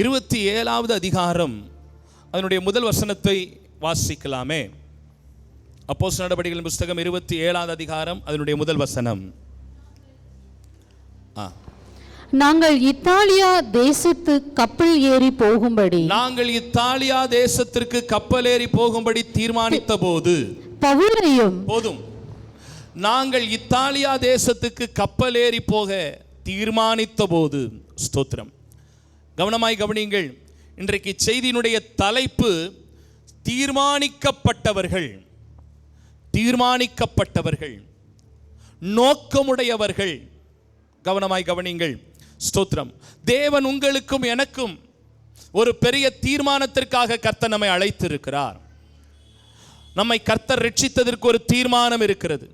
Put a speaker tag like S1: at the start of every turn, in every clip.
S1: 27வது அதிகாரம் அதனுடைய முதல் வசனத்தை வாசிக்கலாமே. அப்போஸ்தலர் நடபடிகளின் புத்தகம் 27வது அதிகாரம் அதனுடைய முதல் வசனம்.
S2: நாங்கள் இத்தாலியா தேசத்துக்கு கப்பல் ஏறி போகும்படி தீர்மானித்த போது பவுலையும்
S1: போதும். நாங்கள் இத்தாலியா தேசத்துக்கு கப்பல் ஏறி போக தீர்மானித்த போது, ஸ்தோத்திரம், கவனமாய் கவனியுங்கள். இன்றைக்கு செய்தியினுடைய தலைப்பு தீர்மானிக்கப்பட்டவர்கள், தீர்மானிக்கப்பட்டவர்கள், நோக்கமுடையவர்கள். கவனமாய் கவனியுங்கள், ஸ்தோத்திரம். தேவன் உங்களுக்கும் எனக்கும் ஒரு பெரிய தீர்மானத்திற்காக கர்த்தர் நம்மை அழைத்திருக்கிறார். நம்மை கர்த்தர் ரட்சித்ததற்கு ஒரு தீர்மானம் இருக்கிறது.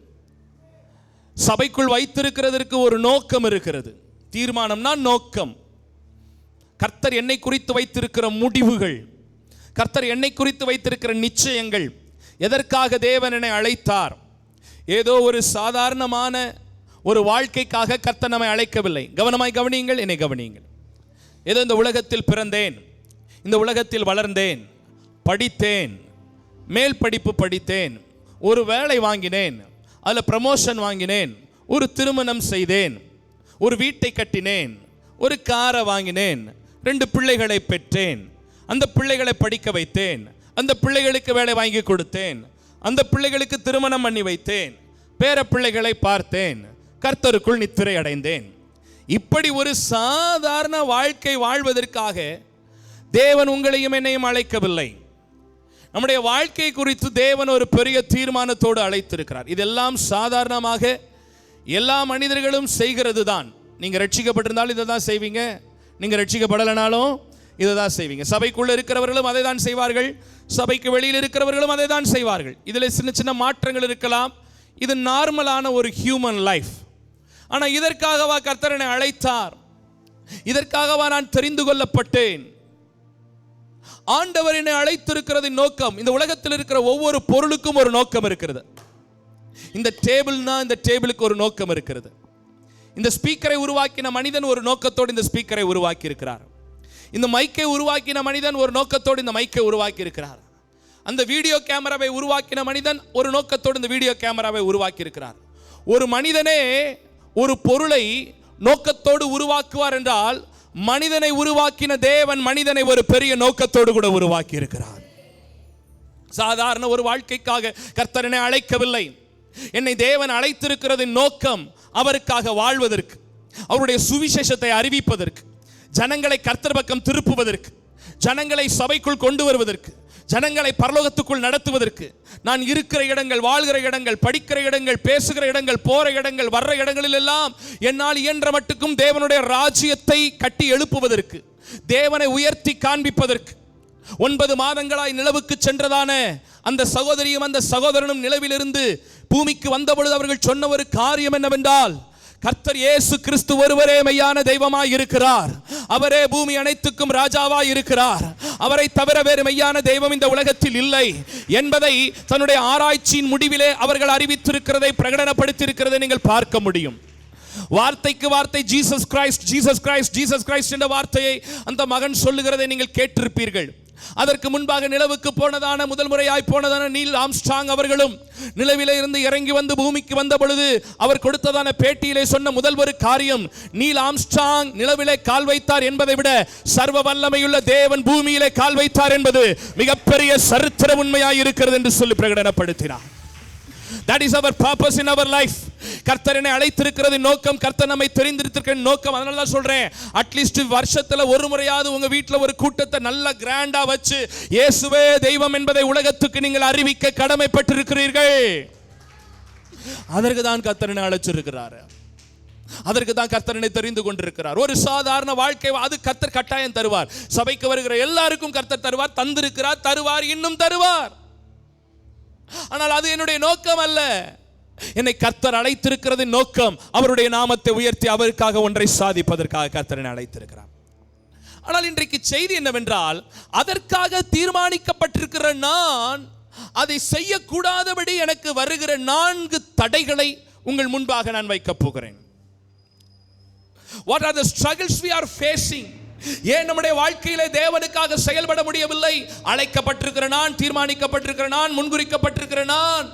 S1: சபைக்குள் வைத்திருக்கிறதற்கு ஒரு நோக்கம் இருக்கிறது. தீர்மானம்னா நோக்கம். கர்த்தர் என்னை குறித்து வைத்திருக்கிற முடிவுகள், கர்த்தர் என்னை குறித்து வைத்திருக்கிற நிச்சயங்கள். எதற்காக தேவன் என்னை அழைத்தார்? ஏதோ ஒரு சாதாரணமான ஒரு வாழ்க்கைக்காக கர்த்தர் நம்மை அழைக்கவில்லை. கவனமாய் கவனியுங்கள், என்னை கவனியுங்கள். ஏதோ இந்த உலகத்தில் பிறந்தேன், இந்த உலகத்தில் வளர்ந்தேன், படித்தேன், மேல் படிப்பு படித்தேன், ஒரு வேலை வாங்கினேன், அதில் ப்ரமோஷன் வாங்கினேன், ஒரு திருமணம் செய்தேன், ஒரு வீட்டை கட்டினேன், ஒரு காரை வாங்கினேன், 2 பிள்ளைகளை பெற்றேன், அந்த பிள்ளைகளை படிக்க வைத்தேன், அந்த பிள்ளைகளுக்கு வேலை வாங்கி கொடுத்தேன், அந்த பிள்ளைகளுக்கு திருமணம் பண்ணி வைத்தேன், பேர பிள்ளைகளை பார்த்தேன், கர்த்தருக்குள் நித்திரை அடைந்தேன். இப்படி ஒரு சாதாரண வாழ்க்கை வாழ்வதற்காக தேவன் உங்களையும் என்னையும் அழைக்கவில்லை. நம்முடைய வாழ்க்கை குறித்து தேவன் ஒரு பெரிய தீர்மானத்தோடு அழைத்திருக்கிறார். இதெல்லாம் சாதாரணமாக எல்லா மனிதர்களும் செய்கிறது தான். நீங்கள் ரட்சிக்கப்பட்டிருந்தாலும் இதை தான் செய்வீங்க, நீங்கள் ரட்சிக்கப்படலைனாலும் இதை தான் செய்வீங்க. சபைக்குள்ளே இருக்கிறவர்களும் அதை தான் செய்வார்கள், சபைக்கு வெளியில் இருக்கிறவர்களும் அதை தான் செய்வார்கள். இதில் சின்ன சின்ன மாற்றங்கள் இருக்கலாம். இது நார்மலான ஒரு ஹியூமன் லைஃப். ஆனால் இதற்காகவா கர்த்தர் என்னை அழைத்தார்? இதற்காகவா நான் தெரிந்து கொள்ளப்பட்டேன்? ஆண்டவர் என்னை அழைத்திருக்கிறதின் நோக்கம், இந்த உலகத்தில் இருக்கிற ஒவ்வொரு பொருளுக்கும் ஒரு நோக்கம் இருக்கிறது. இந்த டேபிள்னா இந்த டேபிளுக்கு ஒரு நோக்கம் இருக்கிறது. இந்த ஸ்பீக்கரை உருவாக்கின மனிதன் ஒரு நோக்கத்தோடு இந்த ஸ்பீக்கரை உருவாக்கி இருக்கிறார். இந்த மைக்கை உருவாக்கின மனிதன் ஒரு நோக்கத்தோடு இந்த மைக்கை உருவாக்கி இருக்கிறார். அந்த வீடியோ கேமராவை உருவாக்கின மனிதன் ஒரு நோக்கத்தோடு இந்த வீடியோ கேமராவை உருவாக்கி இருக்கிறார். ஒரு மனிதனே ஒரு பொருளை நோக்கத்தோடு உருவாக்குவார் என்றால், மனிதனை உருவாக்கின தேவன் மனிதனை ஒரு பெரிய நோக்கத்தோடு கூட உருவாக்கி இருக்கிறார். சாதாரண ஒரு வாழ்க்கைக்காக கர்த்தர் என்னை அழைக்கவில்லை. என்னை தேவன் அழைத்திருக்கிறதின் நோக்கம் அவருக்காக வாழ்வதற்கு, அவருடைய சுவிசேஷத்தை அறிவிப்பதற்கு, ஜனங்களை கர்த்தர் பக்கம் திருப்புவதற்கு, ஜனங்களை சபைக்குள் கொண்டு வருவதற்கு, ஜனங்களை பரலோகத்துக்குள் நடத்துவதற்கு. நான் இருக்கிற இடங்கள், வாழ்கிற இடங்கள், படிக்கிற இடங்கள், பேசுகிற இடங்கள், போற இடங்கள், வர்ற இடங்களில் எல்லாம் என்னால் இயன்ற மட்டுக்கும் தேவனுடைய ராஜ்யத்தை கட்டி எழுப்புவதற்கு, தேவனை உயர்த்தி காண்பிப்பதற்கு. 9 மாதங்களாய் நிலவுக்கு சென்றதான அந்த சகோதரியும் அந்த சகோதரனும் நிலவிலிருந்து பூமிக்கு வந்தபொழுது அவர்கள் சொன்ன ஒரு காரியம் என்னவென்றால், கர்த்தர் இயேசு கிறிஸ்து ஒருவரே மெய்யான தெய்வமாய் இருக்கிறார், அவரே பூமி அனைத்துக்கும் ராஜாவாய் இருக்கிறார், அவரை தவிர வேறு மெய்யான தெய்வம் இந்த உலகத்தில் இல்லை என்பதை தன்னுடைய ஆராய்ச்சியின் முடிவிலே அவர்கள் அறிவித்திருக்கிறதை, பிரகடனப்படுத்தியிருக்கிறதை நீங்கள் பார்க்க முடியும். வார்த்தைக்கு வார்த்தை Jesus Christ, Jesus Christ, Jesus Christ என்ற வார்த்தையை அந்த மகன் சொல்லுகிறதை நீங்கள் கேட்டிருப்பீர்கள். அதற்கு முன்பாக நிலவுக்கு போனதான, முதல் முறையாய் போனதான நீல் ஆம்ஸ்ட்ராங் அவர்களும் நிலவிலே இருந்து இறங்கி வந்து பூமிக்கு வந்த பொழுது அவர் கொடுத்ததான பேட்டியிலே சொன்ன முதல் ஒரு காரியம், நீல் ஆம்ஸ்ட்ராங் நிலவிலே கால் வைத்தார் என்பதை விட சர்வ வல்லமையுள்ள தேவன் பூமியிலே கால் வைத்தார் என்பது மிகப்பெரிய சரித்திர உண்மையாய் இருக்கிறது என்று சொல்லி பிரகடனப்படுத்தினார். That is our purpose in our life. கர்த்தர் என்னை அழைத்திருக்கிறது நோக்கம், கர்த்தர் நம்மை தெரிந்திருக்கிற நோக்கம். அதனால தான் சொல்றேன், அட்லீஸ்ட் வருஷத்துல ஒரு முறையாவது உங்க வீட்டில் ஒரு கூட்டத்தை நல்ல கிராண்டா வச்சு இயேசுவே தெய்வம் என்பதை உலகத்துக்கு நீங்கள் அறிவிக்க கடமைப்பட்டிருக்கிறீர்கள். அதற்கு தான் கர்த்தர் என்னை அழைச்சிருக்கிறார், அதற்கு தான் கர்த்தர் என்னை தெரிந்து கொண்டிருக்கிறார். ஒரு சாதாரண வாழ்க்கை அது கர்த்தர் கட்டாயம் தருவார். சபைக்கு வருகிற எல்லாருக்கும் கர்த்தர் தருவார், தந்திருக்கிறார், தருவார், இன்னும் தருவார். ஆனால் அது என்னுடைய நோக்கம் அல்ல. என்னை கர்த்தர் அழைத்திருக்கிறது நோக்கம் அவருடைய நாமத்தை உயர்த்தி அவருக்காக ஒன்றை சாதிப்பதற்காக கர்த்தர் என்னை அழைத்திருக்கிறார். ஆனால் இன்றைக்கு செய்தி என்னவென்றால், அதற்காக தீர்மானிக்கப்பட்டிருக்கிற நான் அதை செய்யக்கூடாதபடி எனக்கு வருகிற 4 தடைகளை உங்கள் முன்பாக நான் வைக்கப் போகிறேன். What are the struggles we are facing? ஏன் நம்முடைய வாழ்க்கையிலே தேவனுக்காக செயல்பட முடியவில்லை? அழைக்கப்பட்டிருக்கிற நான், தீர்மானிக்கப்பட்டிருக்கிற நான், முன்குறிக்கப்பட்டிருக்கிற நான்,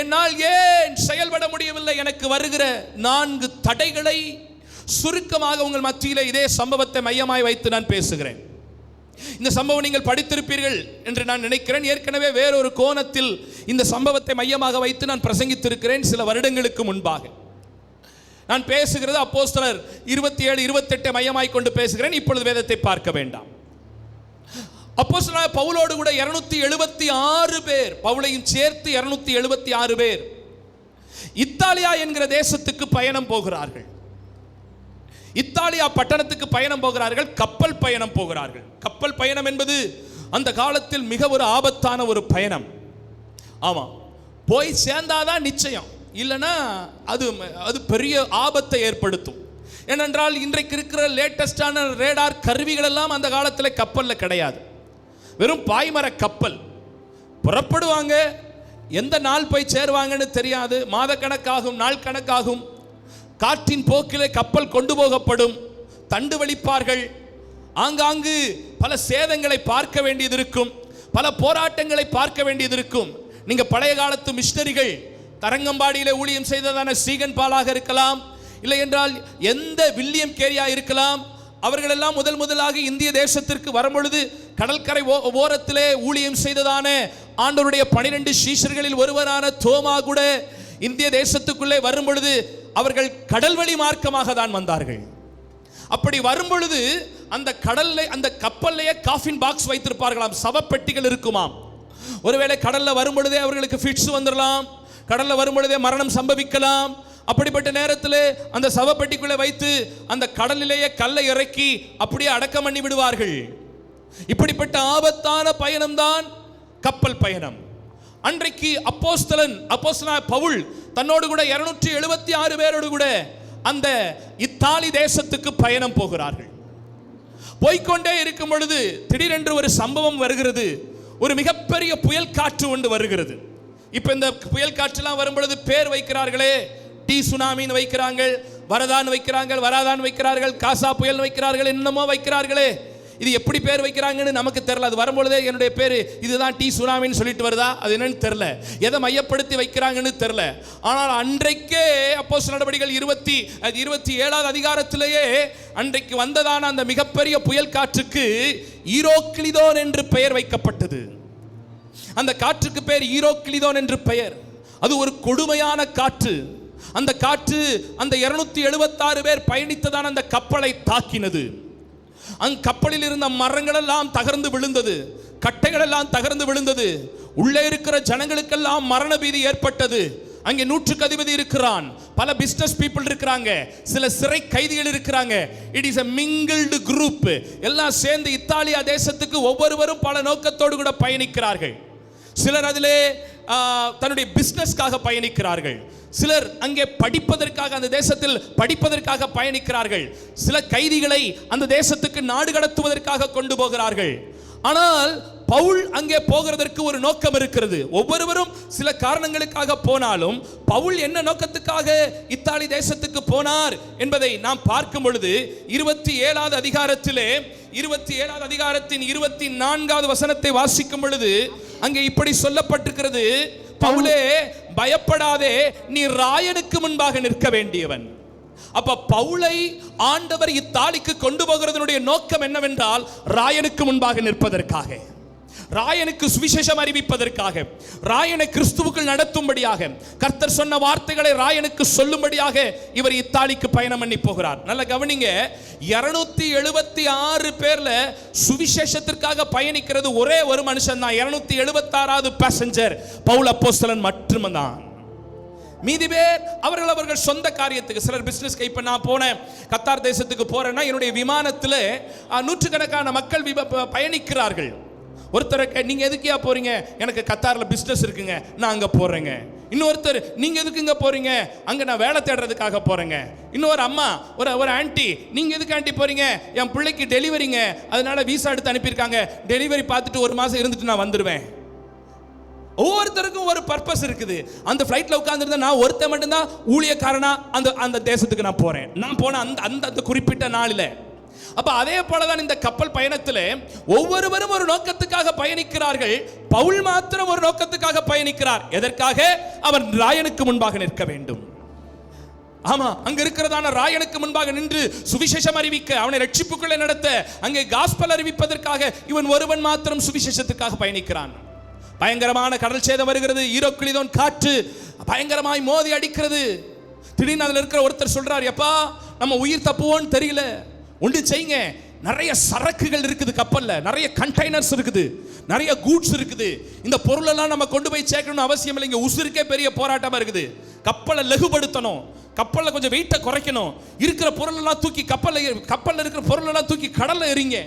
S1: என்னால் ஏன் செயல்பட முடியவில்லை? எனக்கு வருகிற 4 தடைகளை சுருக்கமாக உங்கள் மத்தியிலே இதே சம்பவத்தை மையமாய் வைத்து நான் பேசுகிறேன். இந்த சம்பவம் நீங்கள் படித்திருப்பீர்கள் என்று நான் நினைக்கிறேன். ஏற்கனவே வேறொரு கோணத்தில் இந்த சம்பவத்தை மையமாக வைத்து நான் பிரசங்கித்திருக்கிறேன் சில வருடங்களுக்கு முன்பாக. நான் பேசுகிறது அப்போஸ்தலர் 27, 28 மையமாய் கொண்டு பேசுகிறேன். இப்பொழுது வேதத்தை பார்க்க வேண்டாம். அப்போஸ்தலர் பவுலோடு கூட 276 பேர், பவுலையும் சேர்த்து 276 பேர் இத்தாலியா என்கிற தேசத்துக்கு பயணம் போகிறார்கள். இத்தாலியா பட்டணத்துக்கு பயணம் போகிறார்கள். கப்பல் பயணம் போகிறார்கள். கப்பல் பயணம் என்பது அந்த காலத்தில் மிக ஒரு ஆபத்தான ஒரு பயணம். ஆமா, போய் சேர்ந்தாதான் நிச்சயம், இல்லைன்னா அது பெரிய ஆபத்தை ஏற்படுத்தும். ஏனென்றால் இன்றைக்கு இருக்கிற லேட்டஸ்டான ரேடார் கருவிகள் எல்லாம் அந்த காலத்தில் கப்பலில் கிடையாது. வெறும் பாய்மர கப்பல். புறப்படுவாங்க, எந்த நாள் போய் சேருவாங்கன்னு தெரியாது. மாதக்கணக்காகும், நாள் கணக்காகும். காற்றின் போக்கிலே கப்பல் கொண்டு போகப்படும். தண்டு வலிப்பார்கள். ஆங்காங்கு பல சேதங்களை பார்க்க வேண்டியது இருக்கும். பல போராட்டங்களை பார்க்க வேண்டியது இருக்கும். நீங்க பழைய காலத்து மிஷனரிகள் தரங்கம்பாடியிலே ஊழியம் செய்ததான ஸ்ரீகன் பாலாக இருக்கலாம், இல்லை என்றால் எந்த வில்லியம் கேரியா இருக்கலாம். அவர்கள் எல்லாம் முதலாக இந்திய தேசத்திற்கு வரும்பொழுது கடற்கரை ஓரத்திலே ஊழியம் செய்ததான ஆண்டவருடைய 12 சீஷர்களில் ஒருவரான தோமா கூட இந்திய தேசத்துக்குள்ளே வரும் பொழுது அவர்கள் கடல் வழி மார்க்கமாக தான் வந்தார்கள். அப்படி வரும் பொழுது அந்த கடல்ல, அந்த கப்பல்லையே காஃபின் பாக்ஸ் வைத்திருப்பார்களாம், சவப்பெட்டிகள் இருக்குமாம். ஒருவேளை கடல்ல வரும் பொழுதே அவர்களுக்கு ஃபிட்ஸ் வந்துடலாம், கடல்ல வரும் பொழுதே மரணம் சம்பவிக்கலாம். அப்படிப்பட்ட நேரத்தில் அந்த சவப்பெட்டிக்குள்ளே வைத்து அந்த கடலிலேயே கல்லை இறக்கி அப்படியே அடக்கம் பண்ணி விடுவார்கள். இப்படிப்பட்ட ஆபத்தான பயணம்தான் கப்பல் பயணம். அன்றைக்கு அப்போஸ்தலன் பவுல் தன்னோடு கூட 276 பேரோடு கூட அந்த இத்தாலி தேசத்துக்கு பயணம் போகிறார்கள். போய்கொண்டே இருக்கும் பொழுது திடீரென்று ஒரு சம்பவம் வருகிறது. ஒரு மிகப்பெரிய புயல் காற்று ஒன்று வருகிறது. இப்ப இந்த புயல் காற்றுலாம் வரும் பொழுது பேர் வைக்கிறார்களே, டி சுனாமின்னு வைக்கிறாங்க, வரதான் வைக்கிறாங்க, வராதான் வைக்கிறார்கள், காசா புயல் வைக்கிறார்கள், என்னமோ வைக்கிறார்களே. இது எப்படி பேர் வைக்கிறாங்கன்னு நமக்கு தெரியல. அது வரும்பொழுதே என்னுடைய பேர் இதுதான் டி சுனாமின்னு சொல்லிட்டு வருதா, அது என்னன்னு தெரியல. எதை மையப்படுத்தி வைக்கிறாங்கன்னு தெரியல. ஆனால் அன்றைக்கே அப்போஸ்தலர் நடவடிக்கைகள் 27வது அதிகாரத்திலேயே அன்றைக்கு வந்ததான அந்த மிகப்பெரிய புயல் காற்றுக்கு ஈரோக்லிதோன் என்று பெயர் வைக்கப்பட்டது. அந்த காற்றுக்கு பேர் ஈரோக்லிதோன் என்று பெயர். அது ஒரு கொடுமையான காற்று. அந்த காற்று அந்த 276 பேர் பயணித்ததான அந்த கப்பலை தாக்கினது. அந்த கப்பலில் இருந்த மரங்கள் எல்லாம் தகர்ந்து விழுந்தது, கட்டைகள் எல்லாம் தகர்ந்து விழுந்தது. உள்ளே இருக்கிற ஜனங்களுக்கெல்லாம் மரண பீதி ஏற்பட்டது. அங்கே 100க்கு அதிபதி இருக்கிறான், பல பிசினஸ் பீப்புள் இருக்கிறாங்க, சில சிறை கைதிகள் இருக்கிறாங்க. It is a mingled group. எல்லாம் சேர்ந்து இத்தாலியா தேசத்துக்கு ஒவ்வொருவரும் பல நோக்கத்தோடு கூட பயணிக்கிறார்கள். சிலர் அதிலே தன்னுடைய பிசினஸ்க்காக பயணிக்கிறார்கள், சிலர் அங்கே படிப்பதற்காக, அந்த தேசத்தில் படிப்பதற்காக பயணிக்கிறார்கள், சில கைதிகளை அந்த தேசத்துக்கு நாடு கடத்துவதற்காக கொண்டு போகிறார்கள். ஆனால் பவுல் அங்கே போகிறதற்கு ஒரு நோக்கம் இருக்கிறது. ஒவ்வொருவரும் சில காரணங்களுக்காக போனாலும் பவுல் என்ன நோக்கத்துக்காக இத்தாலி தேசத்துக்கு போனார் என்பதை நாம் பார்க்கும் பொழுது 27வது அதிகாரத்திலே 27வது அதிகாரத்தின் 24வது வசனத்தை வாசிக்கும் பொழுது அங்கே இப்படி சொல்லப்பட்டிருக்கிறது, பவுலே பயப்படாதே, நீ ராயனுக்கு முன்பாக நிற்க வேண்டியவன். அப்ப பவுலை ஆண்டவர் இத்தாலிக்கு கொண்டு போகிறதனுடைய நோக்கம் என்னவென்றால் ராயனுக்கு முன்பாக நிற்பதற்காக, ராயனுக்கு சுவிசேஷம் அறிவிப்பதற்காக, ராயனை கிறிஸ்துவுக்குள் நடத்தும்படியாக, கர்த்தர் சொன்ன வார்த்தைகளை ராயனுக்கு சொல்லும்படியாக இவர் இத்தாலிக்கு பயணம் பண்ணி போகிறார். நல்ல கவனிங்க, 276 பேர்ல சுவிசேஷத்திற்காக பயணிக்கிறது ஒரே ஒரு மனுஷன் தான். 276வது பேசஞ்சர் பவுல் அப்போஸ்தலன் மட்டும்தான். மீதி பேர் அவர்கள் சொந்த காரியத்துக்கு, சிலர் பிசினஸ். இப்ப நான் போனேன், கத்தார் தேசத்துக்கு போறேன்னா என்னுடைய விமானத்தில் 100கணக்கான மக்கள் பயணிக்கிறார்கள். ஒருத்தர் நீங்க எதுக்கியா போறீங்க, எனக்கு கத்தார்ல பிசினஸ் இருக்குங்க, நான் அங்க போறேங்க. இன்னொருத்தர் நீங்க எதுக்கு இங்க போறீங்க, அங்க நான் வேலை தேடுறதுக்காக போறேங்க. இன்னொரு அம்மா, ஒரு ஆன்ட்டி, நீங்க எதுக்கு ஆன்ட்டி போறீங்க, என் பிள்ளைக்கு டெலிவரிங்க, அதனால வீசா எடுத்து அனுப்பியிருக்காங்க, டெலிவரி பார்த்துட்டு 1 மாசம் இருந்துட்டு நான் வந்துடுவேன். ஒவ்வொருத்தருக்கும் ஒரு பர்பஸ் இருக்குது. அந்த ஃப்ளைட்ல உட்கார்ந்துருந்தா நான் ஒருத்தன் மட்டும்தான் ஊழியக்காரனா அந்த தேசத்துக்கு நான் போறேன். நான் போன அந்த குறிப்பிட்ட நாளில் அப்ப அதே போலதான் இந்த கப்பல் பயணத்திலே ஒவ்வொருவரும் ஒரு நோக்கத்துக்காக பயணிக்கிறார்கள். பவுல் மாத்திரம் ஒரு நோக்கத்துக்காக பயணிக்கிறார். எதற்காக? அவன் ராயனுக்கு முன்பாக நிற்க வேண்டும். ஆமா, அங்க இருக்கிறதான ராயனுக்கு முன்பாக நின்று சுவிசேஷம் அறிவிக்க, அவனை ரட்சிப்புக்குள்ளே நடத்த, அங்கே காஸ்பல் அறிவிப்பதற்காக இவன் ஒருவன் மாத்திரம் சுவிசேஷத்துக்காக பயணிக்கிறான். பயங்கரமான கடல் சேதம் வருகிறது. ஈரோக்கிளிதோன் காற்று பயங்கரமாய் மோதி அடிக்கிறது. திடீர்னு அதுல இருக்கிற ஒருத்தர் சொல்றார், எப்பா நம்ம உயிர் தப்புவோன்னு தெரியல, ஒன்று செய்யுங்க, நிறைய சரக்குகள் இருக்குது கப்பல்ல, நிறைய கண்டெய்னர்ஸ் இருக்குது, நிறைய கூட்ஸ் இருக்குது, இந்த பொருள் எல்லாம் நம்ம கொண்டு போய் சேர்க்கணும்னு அவசியம் இல்லை. இங்க உசுருக்கே பெரிய போராட்டமா இருக்குது. கப்பலை லகுபடுத்தணும், கப்பல்ல கொஞ்சம் வெயிட்டை குறைக்கணும், இருக்கிற பொருள் எல்லாம் தூக்கி கப்பல்ல இருக்கிற பொருள் எல்லாம் தூக்கி கடல்ல எறிங்க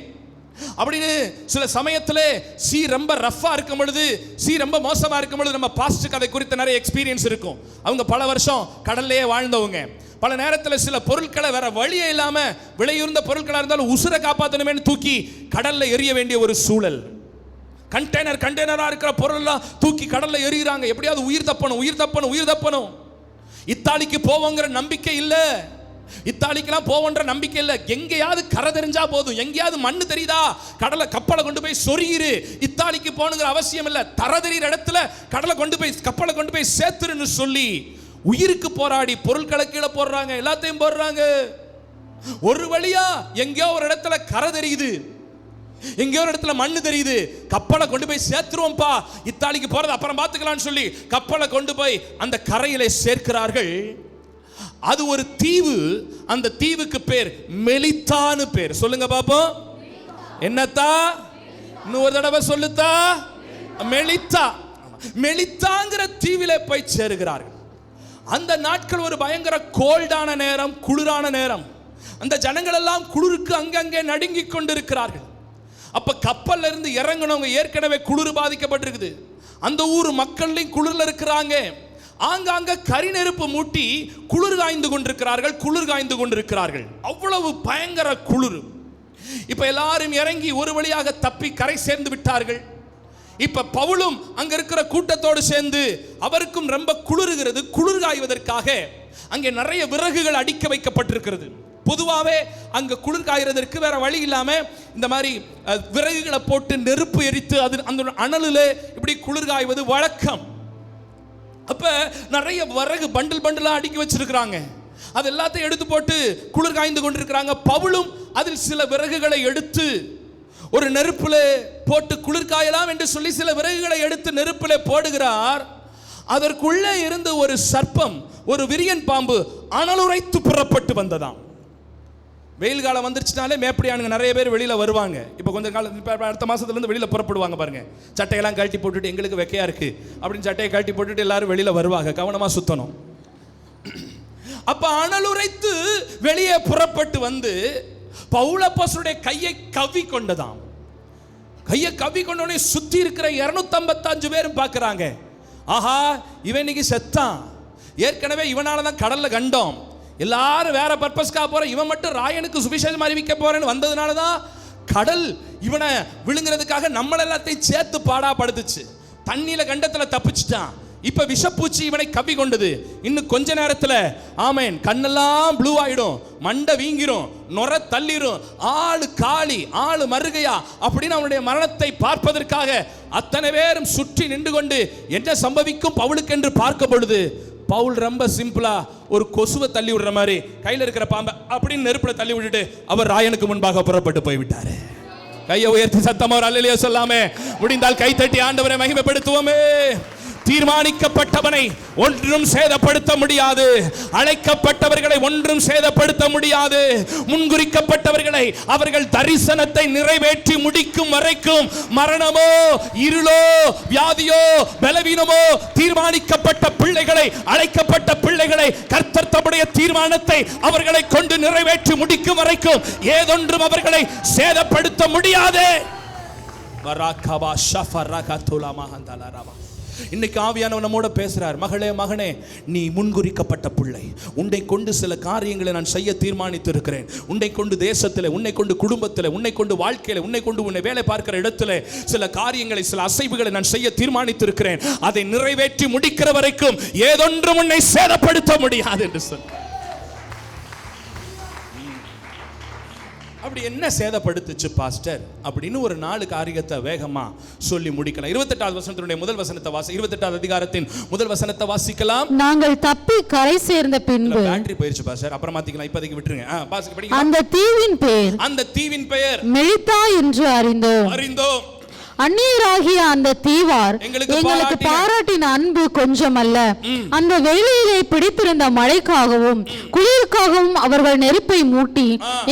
S1: அப்படின்னு. சில சமயத்தில் சீ ரொம்ப ரஃபா இருக்கும் பொழுது, சீ ரொம்ப மோசமா இருக்கும் பொழுது, நம்ம பாஸ்ட் கதை குறித்த நிறைய எக்ஸ்பீரியன்ஸ் இருக்கும். அவங்க பல வருஷம் கடல்லையே வாழ்ந்தவங்க. பல நேரத்தில் சில பொருட்களை வேற வழியே இல்லாம, விலையுறந்த பொருட்களா இருந்தாலும் உசுரை காப்பாற்றணுமே தூக்கி கடல்ல எறிய வேண்டிய ஒரு சூழல். கண்டெய்னரா இருக்கிற பொருள் எல்லாம் தூக்கி கடல்ல எறிகிறாங்க. எப்படியாவது உயிர் தப்பணும். இத்தாலிக்கு போவோங்கிற நம்பிக்கை இல்ல, இத்தாலிக்கெல்லாம் போவோன்ற நம்பிக்கை இல்ல. எங்கேயாவது கரை தெரிஞ்சா போதும், எங்கேயாவது மண்ணு தெரியுதா கப்பலை கொண்டு போய் சொருகிரு. இத்தாலிக்கு போகணுங்கிற அவசியம் இல்ல, தர தெரிகிற இடத்துல கப்பலை கொண்டு போய் சேர்த்துருன்னு சொல்லி உயிருக்கு போராடி பொருட்களை கீழே போடுறாங்க, எல்லாத்தையும் போடுறாங்க. ஒரு வழியா எங்கேயோ ஒரு இடத்துல கரை தெரியுது, எங்கேயோ ஒரு இடத்துல மண்ணு தெரியுது, கப்பலை கொண்டு போய் சேர்த்துருவோம்பா, இத்தாலிக்கு போறது அப்புறம் பார்த்துக்கலாம்னு சொல்லி கப்பலை கொண்டு போய் அந்த கரையிலே சேர்க்கிறார்கள். அது ஒரு தீவு. அந்த தீவுக்கு பேர் மெலித்தான்னு பேர். சொல்லுங்க பாப்போம், என்னத்தா? இன்னொரு தடவை சொல்லுத்தா. மெலித்தாங்கிற தீவிலே போய் சேருகிறார்கள். அந்த நாட்கள் ஒரு பயங்கர கோல்டான நேரம், குளிரான நேரம். அந்த ஜனங்கள் எல்லாம் குளிருக்கு அங்கங்கே நடுங்கிக் கொண்டிருக்கிறார்கள். அப்ப கப்பல்ல இருந்து இறங்கினவங்க ஏற்கனவே குளிர் பாதிக்கப்பட்டிருக்குது. அந்த ஊர் மக்கள்லையும் குளிர்ல இருக்கிறாங்க. ஆங்காங்க கரி நெருப்பு மூட்டி குளிர் காய்ந்து கொண்டிருக்கிறார்கள். அவ்வளவு பயங்கர குளிர். இப்ப எல்லாரும் இறங்கி ஒரு வழியாக தப்பி கரை சேர்ந்து விட்டார்கள். இப்ப பவுலும் அங்க இருக்கிற கூட்டத்தோடு சேர்ந்து, அவருக்கும் ரொம்ப குளிர்கிறது. குளிர் காய்வதற்காக அங்கே நிறைய விறகுகள் அடிக்க வைக்கப்பட்டிருக்கிறது. பொதுவாகவே அங்க குளிர் காய்கிறதற்கு வேற வழி இல்லாம இந்த மாதிரி விறகுகளை போட்டு நெருப்பு எரித்து அந்த அனலில் இப்படி குளிர் காய்வது வழக்கம். அப்ப நிறைய விறகு பண்டிலா அடுக்கி வச்சிருக்கிறாங்க. அது எல்லாத்தையும் எடுத்து போட்டு குளிர் காய்ந்து கொண்டிருக்கிறாங்க. பவுலும் அதில் சில விறகுகளை எடுத்து ஒரு நெருப்புல போட்டு குளிர் காயலாம் என்று சொல்லி சில விறகுகளை எடுத்து நெருப்புல போடுகிறார். அதற்குள்ளே இருந்து ஒரு சர்ப்பம், ஒரு விரியன் பாம்பு அனலுரைத்து புறப்பட்டு வந்ததாம். வெயில் காலம் வந்துருச்சுனாலே மேப்படியானுங்க நிறைய பேர் வெளியில வருவாங்க. இப்போ கொஞ்சம் காலம், அடுத்த மாசத்துல இருந்து வெளியில புறப்படுவாங்க பாருங்க. சட்டையெல்லாம் கழட்டி போட்டுட்டு, எங்களுக்கு வெக்கையா இருக்கு அப்படின்னு சட்டையை கழட்டி போட்டுட்டு எல்லாரும் வெளியில வருவாங்க. கவனமா சுத்தணும். அப்ப அனலுரைத்து வெளியே புறப்பட்டு வந்து பவுல் அப்போஸ்தலனுடைய கையை கவ்வி கொண்டதாம். கையை கவ்வி கொண்டோடனே சுத்தி இருக்கிற 255 பேரும் பார்க்கறாங்க. ஆஹா, இவன் இன்னைக்கு செத்தான். ஏற்கனவே இவனால தான் கடல்ல கண்டோம். எல்லாரும் வேற பர்பஸ்க்காக போற, இவன் மட்டும் ராயனுக்கு சுவிசேஷம் அறிவிக்க போறேன்னு வந்ததுனால தான் கடல் இவனை விழுங்குறதுக்காக நம்மள எல்லாத்தையும் சேர்த்து பாடா படுத்துச்சு. தண்ணியில கண்டத்துல தப்பிச்சுட்டான். இப்ப விஷப்பூச்சி இவனை கவ்வி கொண்டது. இன்னும் கொஞ்ச நேரத்துல ஆமேன் கண்ணெல்லாம் ப்ளூ ஆயிடும், மண்டை வீங்கிரும், நொர தள்ளிரும், ஆளு காளி ஆளு மருகையா அப்படின்னு அவனுடைய மரணத்தை பார்ப்பதற்காக அத்தனை பேரும் சுற்றி நின்று கொண்டு என்ன சம்பவிக்கும் பவுலுக்கு என்று பார்க்கும் பொழுது, பவுல் ரொம்ப சிம்பிளா ஒரு கொசுவை தள்ளி விடுற மாதிரி கையில இருக்கிற பாம்பை அப்படின்னு நெருப்புல தள்ளி விட்டுட்டு அவர் ராயனுக்கு முன்பாக புறப்பட்டு போய்விட்டாரு. கையை உயர்த்தி சத்தமா ஒரு அல்லேலூயா சொல்லாமே, முடிந்தால் கை தட்டி ஆண்டவரை மகிமைப்படுத்துவோமே. தீர்மானிக்கப்பட்டவனை ஒன்றும் சேதப்படுத்த முடியாது, அழைக்கப்பட்டவர்களை ஒன்றும் சேதப்படுத்த முடியாது. முன்குறிக்கப்பட்டவர்களை அவர்கள் தரிசனத்தை நிறைவேற்றி முடிக்கும் வரைக்கும் மரணமோ இருளோ வியாதியோ பலவீனமோ தீர்மானிக்கப்பட்ட பிள்ளைகளை, அழைக்கப்பட்ட பிள்ளைகளை கர்த்தர் தம்முடைய தீர்மானத்தை அவர்களை கொண்டு நிறைவேற்றி முடிக்கும் வரைக்கும் ஏதொன்றும் அவர்களை சேதப்படுத்த முடியாது. இன்னைக்கு ஆவியானவர் நம்மோட பேசுறார். மகளே மகனே, நீ முன்குறிக்கப்பட்ட பிள்ளை. உன்னை கொண்டு சில காரியங்களை நான் செய்ய தீர்மானித்து இருக்கிறேன். உன்னை கொண்டு தேசத்தில், உன்னை கொண்டு குடும்பத்தில், உன்னை கொண்டு வாழ்க்கையில், உன்னை கொண்டு உன்னை வேலை பார்க்கிற இடத்துல சில காரியங்களை, சில அசைவுகளை நான் செய்ய தீர்மானித்து இருக்கிறேன். அதை நிறைவேற்றி முடிக்கிற வரைக்கும் ஏதொன்றும் உன்னை சேதப்படுத்த முடியாது என்று சொல். அப்படி என்ன சேதப்படுத்துச்சு பாஸ்டர் அப்படின்னு ஒரு 4 காரியத்தை வேகமா சொல்லி முடிக்கலாம். 28வது வசனத்தினுடைய முதல் வசனத்தை 28வது அதிகாரத்தின் முதல் வசனத்தை வாசிக்கலாம்.
S2: நாங்கள் தப்பி கரை சேர்ந்த பின்பு
S1: பேட்டரி போயிருச்சு பாஸ்டர், அப்புறம் மாத்திக்கலாம், இப்போதைக்கு விட்டுருங்க.
S2: அந்த தீவின் பெயர் மெலித்தா என்று அறிந்தோம். அந்நியராகிய அந்த தீவார் எங்களுக்கு பாராட்டின அன்பு கொஞ்சமல்ல, அந்த வேளையிலே பிடித்திருந்த மழைக்காகவும் குளிருக்காகவும் அவர்கள் நெருப்பை மூட்டி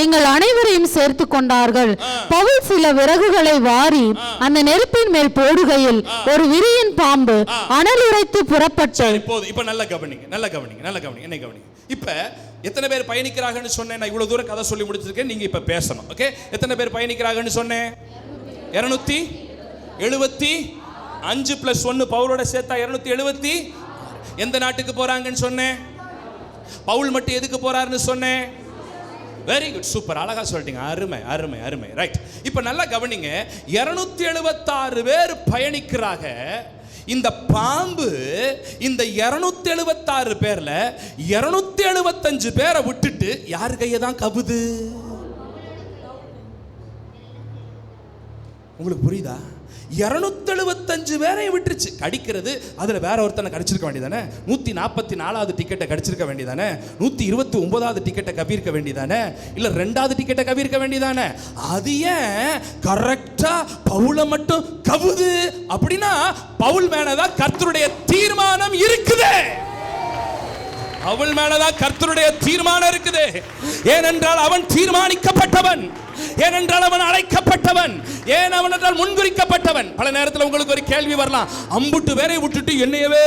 S2: எங்கள் அனைவரையும் சேர்த்து கொண்டார்கள். பவுல் சில விறகுகளை வாரி அந்த நெருப்பின் மேல் போடுகையில் ஒரு விரியன் பாம்பு அனல் உரைத்து புறப்பட்டு.
S1: இப்ப நல்ல கவனிங்க. என்ன கவனிங்க. இப்ப எத்தனை பேர் பயணிக்கிறாங்கன்னு சொன்னேன். நான் இவ்வளவு தூரம் கதை சொல்லி முடிச்சிருக்கேன், நீங்க இப்ப பேசணும். ஓகே, எத்தனை பேர் பயணிக்கிறாங்கன்னு சொன்னேன்? 275 + 1 பவுலோட சேர்த்தா 270. எந்த நாட்டுக்கு போறாங்கன்னு சொன்னேன்? பவுல் மட்டும் எதுக்கு போறாருன்னு சொன்னேன்? வெரி குட், சூப்பர், அழகா சொல்லிட்டீங்க. அருமை. ரைட். இப்ப நல்லா கவனிங்க. 276 பேர் பயணிக்கிறாங்க. இந்த பாம்பு இந்த 276 பேர்ல 275 பேரை விட்டுட்டு யார் கையை தான் கவுது? உங்களுக்கு புரியுதா? 275 பேரை விட்டுருச்சு. கடிக்கிறது அதுல வேற ஒருத்தனை கடிச்சிருக்க வேண்டியதானே? 144வது டிக்கெட்டை கடிச்சிருக்க வேண்டியதானே? 129வது டிக்கெட்டை கவிர்க்க வேண்டியதானே? இல்ல 2வது டிக்கெட்டை கவிர்க்க வேண்டியதானே? அது ஏன் கரெக்டா பவுல மட்டும் கவுது அப்படின்னா பவுல் மேலதான் கர்த்தருடைய தீர்மானம் இருக்குது. அவள் மேலதான் கர்த்தருடைய தீர்மானம் இருக்குது. ஏனென்றால் அவன் தீர்மானிக்கப்பட்டவன், ஏனென்றால் அவன் அழைக்கப்பட்டவன், ஏன் அவன் என்றால் முன்குறிக்கப்பட்டவன். பல நேரத்தில் உங்களுக்கு ஒரு கேள்வி வரலாம், அம்புட்டு பேரை விட்டுட்டு என்னையவே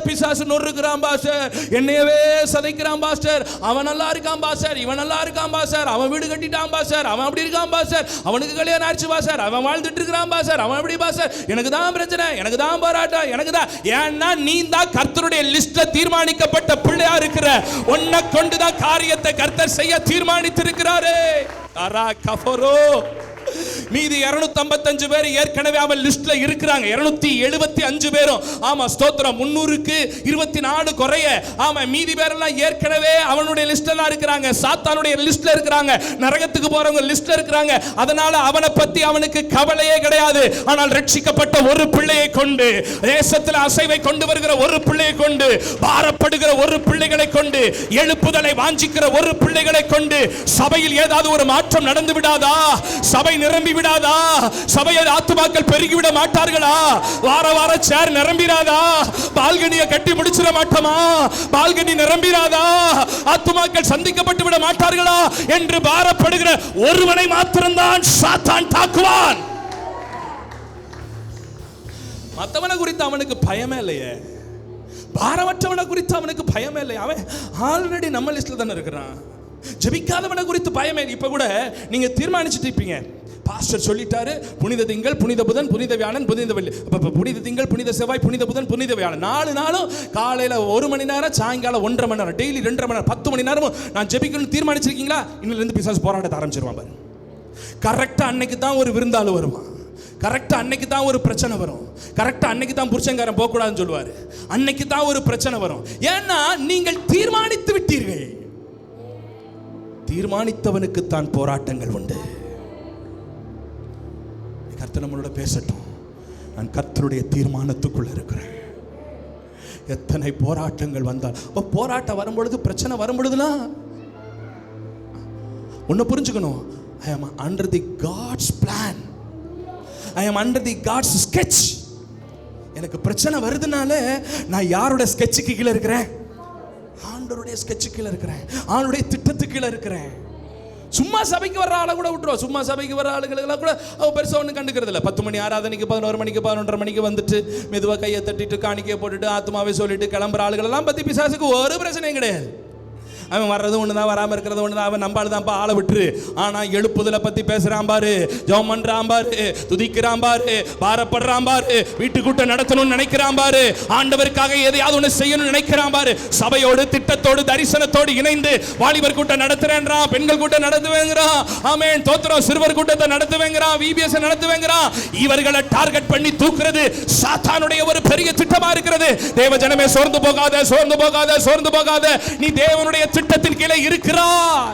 S1: பிசாசு நொறுக்குறான் பாஸ்டர், என்னையவே சதைக்கிறான் பாஸ்டர், அவன் நல்லா இருக்கான் பாஸ்டர், இவன் நல்லா இருக்கான் பாஸ்டர், அவன் வீடு கட்டிட்டான் பாஸ்டர், அவன் அப்படி இருக்கான் பாஸ்டர், அவனுக்கு கல்யாணம் ஆச்சு பாஸ்டர், அவன் வாழ்ந்துட்டு இருக்கிறான் பாஸ்டர், அவன் அப்படி பாஸ்டர், எனக்கு தான் பிரச்சனை, எனக்கு தான் போராட்டம், எனக்கு தான். ஏன்னா நீ தான் கர்த்தருடைய லிஸ்ட்ல தீர்மானிக்கப்பட்ட பிள்ளையா இருக்கிற. உன்னை கொண்டுதான் காரியத்தை கர்த்தர் செய்ய தீர்மானித்திருக்கிறாரே. மீதி 255 பேர் ஏற்கனவே அவன் லிஸ்ட்ல இருக்கிறாங்க. 275 பேரும் ஆமா ஸ்தோத்திரம் 300க்கு 24 குறைய. ஆமா மீதி பேரெல்லாம் ஏற்கனவே அவனுடைய லிஸ்ட்ல இருக்கிறாங்க, சாத்தானுடைய லிஸ்ட்ல இருக்கிறாங்க, நரகத்துக்கு போறவங்க லிஸ்ட்ல இருக்கிறாங்க. அதனால அவனை பத்தி அவனுக்கு கவலையே கிடையாது. ஆனால் ரட்சிக்கப்பட்ட ஒரு பிள்ளையை கொண்டு, தேசத்தில் அசைவை கொண்டு வருகிற ஒரு பிள்ளையை கொண்டு, பாரப்படுகிற ஒரு பிள்ளைகளை கொண்டு, எழுப்புதலை வாஞ்சிக்கிற ஒரு பிள்ளைகளை கொண்டு சபையில் ஏதாவது ஒரு மாற்றம் நடந்து விடாதா? சபை நிரம்பி விடாதா? சபையில் ஆத்துமாக்கள் பெருகிவிட மாட்டார்களா? வார சேர் நிரம்பிராதா? பால்கனியை கட்டி முடிச்சிட மாட்டோமா? பால்கனி நிரம்பிராதா? ஆத்துமாக்கள் சந்திக்கப்பட்டு விட மாட்டார்களா என்று பாரப்படுகிற ஒருவனை மாத்திரம்தான் சாத்தான் தாக்குவான். மற்றவனை குறித்து அவனுக்கு பயமே இல்லையே, பாரமற்றவனை குறித்து அவனுக்கு பயமே இல்லை. அவன் ஆல்ரெடி நம்ம லிஸ்ட்ல தானே இருக்கிறான். ஜெபிக்காதவனை குறித்து பயமே. இப்ப கூட நீங்க தீர்மானிச்சுட்டு இருப்பீங்க, பாஸ்டர் சொல்லிட்டாரு புனித திங்கள், புனித புதன், புனித வியாழன், புனித வெள்ளி. புனித திங்கள், புனித செவ்வாய், புனித புதன், புனித வியாழன் 4 நாளும் காலையில 1 மணி நேரம், சாயங்காலம் 1.5 மணி நேரம், டெய்லி 2.5 மணி நேரம், 10 மணி நேரமும் நான் ஜெபிக்கணும்னு தீர்மானிச்சிருக்கீங்களா? இன்னில இருந்து பிசாசு போராட்டத்தை ஆரம்பிச்சிருவான் பாரு. கரெக்டா அன்னைக்கு தான் ஒரு விருந்தாளு வருவான், கரெக்டா அன்னைக்கு தான் ஒரு பிரச்சனை வரும், கரெக்டா அன்னைக்கு தான் புருஷங்காரன் போக கூடாதுன்னு சொல்லுவாரு, அன்னைக்கு தான் ஒரு பிரச்சனை வரும். ஏன்னா நீங்கள் தீர்மானித்து விட்டீர்கள். தீர்மானித்தவனுக்கு தான் போராட்டங்கள் உண்டு. கர்த்தர் நம்மளோட பேசட்டும். நான் கர்த்தருடைய தீர்மானத்துக்குள்ள இருக்கிறேன். எத்தனை போராட்டங்கள் வந்தால், போராட்டம் வரும்பொழுது, பிரச்சனை வரும்பொழுதுலாம் ஒன்னு புரிஞ்சுக்கணும், I am under the God's plan. I am under the God's sketch. எனக்கு பிரச்சனை வருதுனால நான் யாரோட ஸ்கெட்சுக்கு கீழே இருக்கிறேன்? ஆண்டவருடைய ஸ்கெட்சுக்கு கீழே இருக்கிறேன், ஆண்டவருடைய திட்டத்துக்கு கீழே இருக்கிறேன். சும்மா சபைக்கு வர்ற ஆளை கூட விட்டுருவோம். சும்மா சபைக்கு வர்ற ஆளுகளுக்கெல்லாம் கூட பெருசாக ஒன்றும் கண்டுக்கிறது இல்லை. 10 மணி ஆராதனைக்கு 11 மணிக்கு 11:30 மணிக்கு வந்துட்டு மெதுவாக கையை தட்டிட்டு காணிக்கையை போட்டுட்டு ஆத்மாவை சொல்லிட்டு கிளம்புற ஆளுகளெல்லாம் பற்றி பிசாசுக்கு ஒரு பிரச்சனையும் கிடையாது. அவன் வர்றது ஒன்று தான், வராமல் இருக்கிறது ஒன்று தான். அவன் நம்பால் தான்ப்பா, ஆளை விட்டுரு. ஆனால் எழுப்புதலை பற்றி பேசுகிறான் பாரு, ஜெபம் பண்ணுறான் பாரு, துதிக்கிறான் பாரு, பாரப்படுறான் பாரு, வீட்டுக்கூட்டம் நடத்தணும்னு நினைக்கிறான் பாரு, ஆண்டவருக்காக எதையாவது ஒன்று செய்யணும்னு நினைக்கிறான் பாரு, சபையோடு திட்டத்தோடு தரிசனத்தோடு இணைந்து வாலிபர் கூட்டம் நடத்துறேன்றான், பெண்கள் கூட்டம் நடத்துவேங்கிறான், ஆமென் தோத்திரம், சிறுவர் கூட்டத்தை நடத்துவேங்கிறான், VBS நடத்துவேங்கிறான். இவர்களை டார்கெட் பண்ணி தூக்குறது சாத்தானுடைய ஒரு பெரிய திட்டமா இருக்கிறது. தேவ ஜனமே சோர்ந்து போகாத, சோர்ந்து போகாத, சோர்ந்து போகாத. நீ தேவனுடைய திட்டத்தின் கீழே இருக்கிறாய்.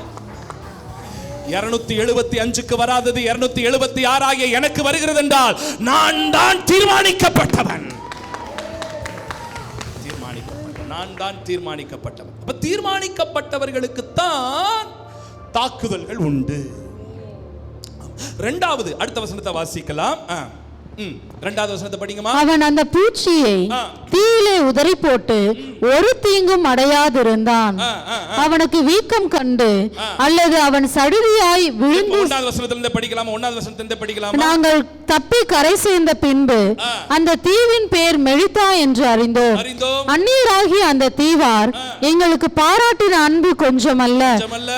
S1: 275க்கு வராதது 276 ஆகிய எனக்கு வருகிறது என்றால் நான் தான் தீர்மானிக்கப்பட்டவன். நான் தான் தீர்மானிக்கப்பட்டவன். அப்ப தீர்மானிக்கப்பட்டவர்களுக்கு தான் தாக்குதல்கள் உண்டு. இரண்டாவது, அடுத்த வசனத்தை வாசிக்கலாம். இரண்டாவது வசனத்தை படிங்கம்மா.
S2: அவன் அந்த பூச்சியை தீயிலே உதறி போட்டு ஒரு தீங்கும் அடையாதிருந்தான். அவனுக்கு வீக்கம் கண்டு அல்லது அவன் சடுதியாய் விழுந்து.
S1: ஒன்றாவது வசனத்திலிருந்து படிக்கலாமா? ஒன்றாவது வசனத்திலிருந்து படிக்கலாமா?
S2: நாங்கள் தப்பி கரை சேர்ந்த பின்பு அந்த தீவின் பேர் மெலிதா என்று அறிந்தோம். அந்நியராகிய அந்த தீவார் எங்களுக்கு பாராட்டின அன்பு கொஞ்சமல்ல,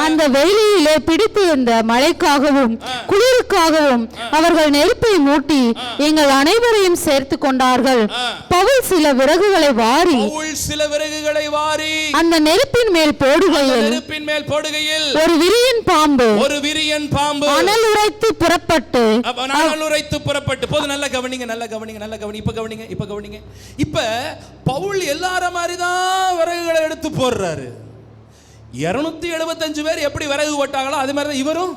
S2: அந்த வெயிலிலே பிடித்திருந்த மழைக்காகவும் குளிருக்காகவும் அவர்கள் நெருப்பை மூட்டி எங்கள் அனைவரையும் சேர்த்து கொண்டார்கள். பவுல் சில விறகுகளை வாரி அந்த நெருப்பின் மேல் போடுகையில் ஒரு விரியன் பாம்பு அனல் உரைத்து புறப்பட்டு.
S1: போது நல்ல கவனிங்க, நல்ல கவனிங்க, நல்ல கவனி. இப்ப கவனிங்க. இப்ப பவுல் எல்லாரும் மாதிரி தான் விறகுகளை எடுத்து போடுறாரு. 275 பேர் எப்படி விறகு போட்டாங்களோ அது மாதிரி தான் இவரும்.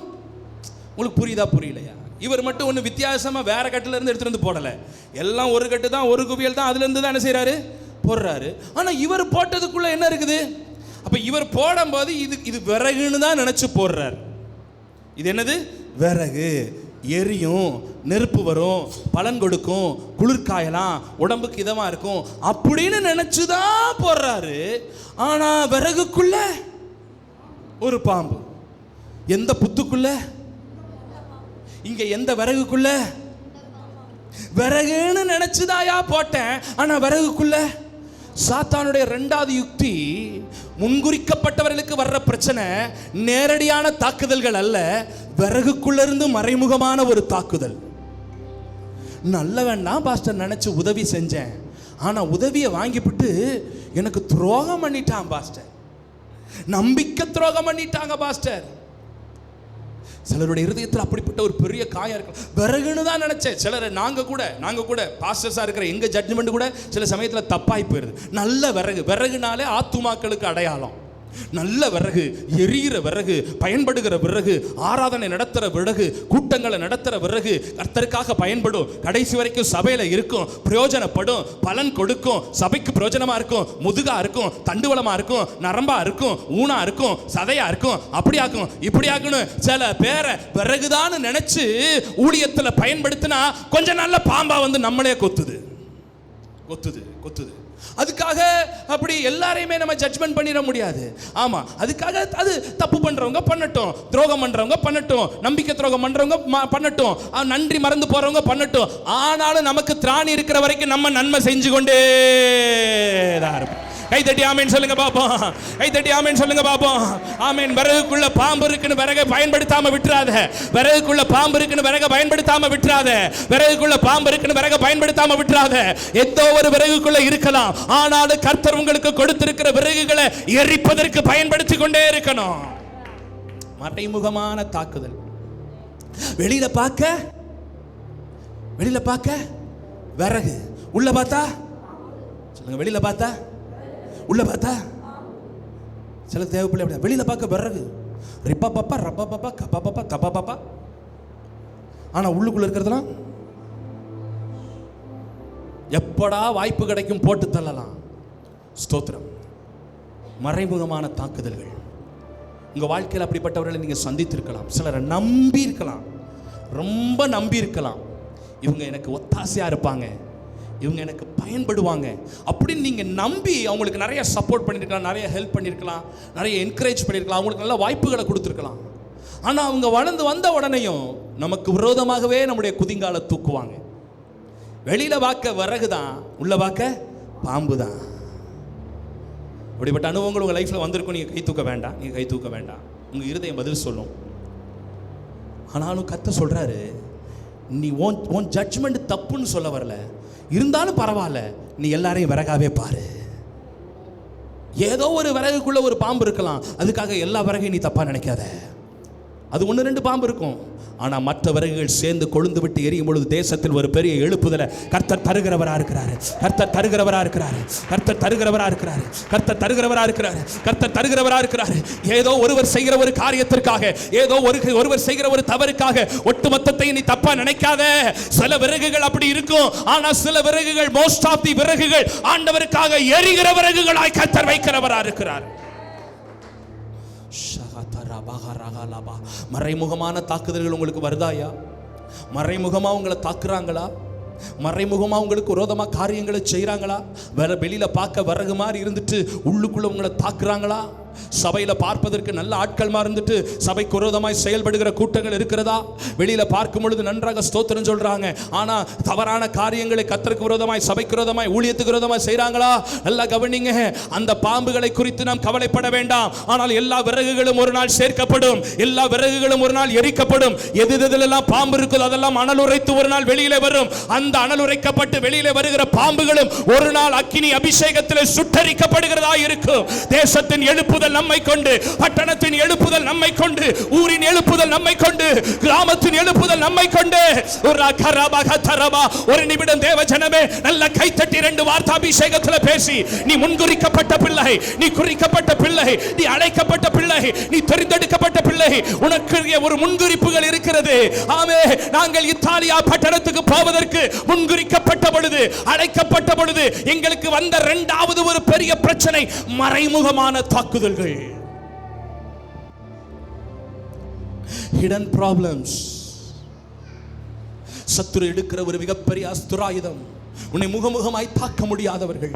S1: உங்களுக்கு புரியுதா புரியலையா? இவர் மட்டும் ஒன்று வித்தியாசமா வேற கட்டுல இருந்து எடுத்துட்டு வந்து போடல. எல்லாம் ஒரு கட்டு தான், ஒரு குவியல் தான், அதுல இருந்து தான் என்ன செய்யறாரு, போடுறாரு. ஆனா இவர் போட்டதுக்குள்ள என்ன இருக்குது? அப்ப இவர் போடும்போது இது விறகுன்னு தான் நினைச்சு போடுறாரு. இது என்னது? விறகு. எரியும், நெருப்பு வரும், பலன் கொடுக்கும், குளிர்காயலாம், உடம்புக்கு இதமா இருக்கும் அப்படின்னு நினைச்சுதான் போடுறாரு. ஆனா விறகுக்குள்ள ஒரு பாம்பு. எந்த புத்துக்குள்ள? இங்க எந்த விறகுக்குள்ள? விறகுன்னு நினைச்சுதாயா போட்டேன், ஆனா விறகுக்குள்ள. சாத்தானுடைய இரண்டாவது யுக்தி, முன்குறிக்கப்பட்டவர்களுக்கு வர்ற பிரச்சனை நேரடியான தாக்குதல்கள் அல்ல, விறகுக்குள்ள இருந்து மறைமுகமான ஒரு தாக்குதல். நல்லவன் தான் பாஸ்டர் நினைச்சு உதவி செஞ்சேன், ஆனா உதவியை வாங்கிவிட்டு எனக்கு துரோகம் பண்ணிட்டான் பாஸ்டர், நம்பிக்கை துரோகம் பண்ணிட்டாங்க பாஸ்டர். சிலருடைய இருதயத்தில் அப்படிப்பட்ட ஒரு பெரிய காயம் இருக்கும். விறகுன்னு தான் நினைச்சேன். சிலர் நாங்க கூட பாஸ்டர்ஸா இருக்கிற எங்க ஜட்ஜ்மெண்ட் கூட சில சமயத்தில் தப்பாய் போயிருது. நல்ல விறகுனாலே ஆத்துமாக்களுக்கு அடையாளம். நல்ல விறகு, எரியிற விறகு, பயன்படுகிற விறகு, ஆராதனை நடத்துற விறகு, கூட்டங்களை நடத்துற விறகு, கர்த்தருக்காக பயன்படும், கடைசி வரைக்கும் சபையில இருக்கும், பிரயோஜனப்படும், பலன் கொடுக்கும், சபைக்கு பிரயோஜனமா இருக்கும், முதுகா இருக்கும், தண்டுவளமா இருக்கும், நரம்பா இருக்கும், ஊனா இருக்கும், சதையா இருக்கும், அப்படியாக்கும் இப்படியாக்கணும். சில பேரை விறகுதான் நினைச்சு ஊழியத்துல பயன்படுத்தினா கொஞ்சம் நல்ல பாம்பா வந்து நம்மளே கொத்துது. அதுக்காக அப்படி எல்லாரையுமே நம்ம ஜட்ஜ்மெண்ட் பண்ணிட முடியாது. ஆமா, அதுக்காக அது தப்பு பண்றவங்க பண்ணட்டும், துரோகம் பண்றவங்க பண்ணட்டும், நம்பிக்கை துரோகம் பண்றவங்க பண்ணட்டும், நன்றி மறந்து போறவங்க பண்ணட்டும். ஆனாலும் நமக்கு திராணி இருக்கிற வரைக்கும் நம்ம நன்மை செஞ்சு கொண்டே தான் இருப்போம். கை தட்டி ஆமேன் சொல்லுங்க பாப்போம். கை தட்டி ஆமேன் சொல்லுங்க பாப்போம். ஆமேன். விறகுக்குள்ள பாம்பு இருக்குன்னு விறகை பயன்படுத்தாம விட்டுறாத. விறகுக்குள்ள பாம்பு இருக்குன்னு விறகை பயன்படுத்தாம விட்டுறாத. விறகுக்குள்ள பாம்பு இருக்குன்னு விறகை பயன்படுத்தாம விட்டுறாத. ஏதோ ஒரு விறகுக்குள்ள இருக்கலாம், ஆனாலும் கர்த்தர் உங்களுக்கு கொடுத்திருக்கிற விறகுகளை எரிப்பதற்கு பயன்படுத்தி கொண்டே இருக்கணும். மறைமுகமான தாக்குதல். வெளியில பார்க்க விறகு, உள்ள பார்த்தா சொல்லுங்க, வெளியில பார்த்தா உள்ள பார்த்தா சில தேவைப்பிள்ளை அப்படி. வெளியில பார்க்க விறகு, ரிப்பா பாப்பா, ரப்பா பாப்பா, கப்பா பாப்பா, தப்பா பாப்பா, ஆனா உள்ளுக்குள்ள இருக்கிறதுலாம் எப்படா வாய்ப்பு கிடைக்கும் போட்டு தள்ளலாம். ஸ்தோத்திரம். மறைமுகமான தாக்குதல்கள். உங்க வாழ்க்கையில் அப்படிப்பட்டவர்களை நீங்க சந்தித்திருக்கலாம். சிலரை நம்பி இருக்கலாம், ரொம்ப நம்பி இருக்கலாம். இவங்க எனக்கு ஒத்தாசையா இருப்பாங்க, இவங்க எனக்கு பயன்படுவாங்க அப்படின்னு நீங்க நம்பி அவங்களுக்கு நிறைய சப்போர்ட் பண்ணியிருக்கலாம், நிறைய ஹெல்ப் பண்ணியிருக்கலாம், நிறைய என்கரேஜ் பண்ணியிருக்கலாம், அவங்களுக்கு நல்ல வாய்ப்புகளை கொடுத்துருக்கலாம். ஆனால் அவங்க வளர்ந்து வந்த உடனேயும் நமக்கு விரோதமாகவே நம்முடைய குதிங்கால தூக்குவாங்க. வெளியில பார்க்க விறகு தான், உள்ள பார்க்க பாம்பு தான். அப்படிப்பட்ட அனுபவங்கள் உங்கள் லைஃப்பில் வந்திருக்கும். நீங்கள் கை தூக்க வேண்டாம். உங்கள் இருதயம் பதில் சொல்லும். ஆனாலும் கர்த்தர் சொல்கிறாரு, நீ உன் ஜட்ஜ்மெண்ட் தப்புன்னு சொல்ல வரல, இருந்தாலும் பரவாயில்ல, நீ எல்லாரையும் விறகாவே பாரு. ஏதோ ஒரு விறகுக்குள்ள ஒரு பாம்பு இருக்கலாம், அதுக்காக எல்லா விறகையும் நீ தப்பா நினைக்காத. அது 1-2 பாம்பு இருக்கும். ஆனா மற்ற விறகுகள் சேர்ந்து கொழுந்து விட்டு எரியும் பொழுது தேசத்தில் ஒரு பெரிய எழுப்புதலை கர்த்தர் தருகிறவரா இருக்கிறாரு. கர்த்தர் தருகிறவரா இருக்கிறாரு. கர்த்தர் தருகிறவரா இருக்கிறாரு. கர்த்தர் தருகிறவரா இருக்கிறாரு. கர்த்தர் தருகிறவரா இருக்கிறாரு. ஏதோ ஒருவர் செய்கிற ஒரு காரியத்திற்காக, ஏதோ ஒருவர் செய்கிற ஒரு தவறுக்காக ஒட்டுமொத்தத்தை நீ தப்பா நினைக்காத. சில விறகுகள் அப்படி இருக்கும். ஆனா சில விறகுகள், மோஸ்ட் ஆஃப் தி விறகுகள் ஆண்டவருக்காக எரிகிற விறகுகளாய் கர்த்தர் வைக்கிறவரா இருக்கிறார். மறைமுகமான தாக்குதல்கள் உங்களுக்கு வருதாயா? மறைமுகமா உங்களை தாக்குறாங்களா? மறைமுகமா உங்களுக்கு விரோதமா காரியங்களை செய்றாங்களா? வெளியில பார்க்க விறகு மாதிரி இருந்துட்டு உள்ளுக்குள்ள உங்களை தாக்குறாங்களா? சபையில பார்ப்பதற்கு நல்ல ஆட்கள் இருந்துட்டு சபைக்கு விரோதமாய் செயல்படுகிற கூட்டங்கள் இருக்கிறதா? வெளியில பார்க்கும் பொழுது நன்றாக ஸ்தோத்திரம் சொல்றாங்க, ஆனா தவறான காரியங்களை கர்த்தருக்கு விரோதமாய், சபைக்கு விரோதமாய், ஊழியத்துக்கு விரோதமாய் செய்றாங்களா? நல்லா கவனிங்க. அந்த பாம்புகளை குறித்து நாம் கவலைப்பட வேண்டாம். ஆனால் எல்லா விறகுகளும் ஒரு நாள் சேர்க்கப்படும். எல்லா விறகுகளும் ஒரு நாள் எரிக்கப்படும். எதெல்லாம் பாம்பு இருக்குதோ அதெல்லாம் அனல் உரைத்து ஒரு நாள் வெளியில வரும். அந்த அனல் உரைக்கப்பட்டு வெளியில வருகிற பாம்புகளும் ஒரு நாள் அக்கினி அபிஷேகத்தில் சுட்டரிக்கப்படுகிறதா இருக்கும். தேசத்தின் எழுப்புதல் நம்மை கொண்டு, பட்டணத்தின் எழுப்புதல் நம்மை கொண்டு, ஊரின் எழுப்புதல் நம்மை கொண்டு, கிராமத்தின் எழுப்புதல் நம்மை கொண்டு. ஒரு நிமிடம் தேவ ஜனமே நல்ல கைத்தட்டி 2 வார்த்தை அபிஷேகத்தில் பேசி, நீ முன்குறிக்கப்பட்ட பிள்ளை, நீ குறிக்கப்பட்ட பிள்ளை, நீ அழைக்கப்பட்ட பிள்ளை, நீ தெரிந்தெடுக்கப்பட்ட பிள்ளை. உனக்கு ஒரு முன்குறிப்புகள் இருக்கிறது. ஆமே, நாங்கள் இத்தாலியா பட்டணத்துக்கு போவதற்கு முன்குறிக்கப்பட்ட பொழுது, அழைக்கப்பட்ட பொழுது எங்களுக்கு வந்த 2வது ஒரு பெரிய பிரச்சனை மறைமுகமான தாக்குதல்கள். Hidden problems. சத்துரு எடுக்கிற ஒரு மிகப்பெரிய அஸ்திராயுதம். உன்னை முகமுகமாய் தாக்க முடியாதவர்கள்,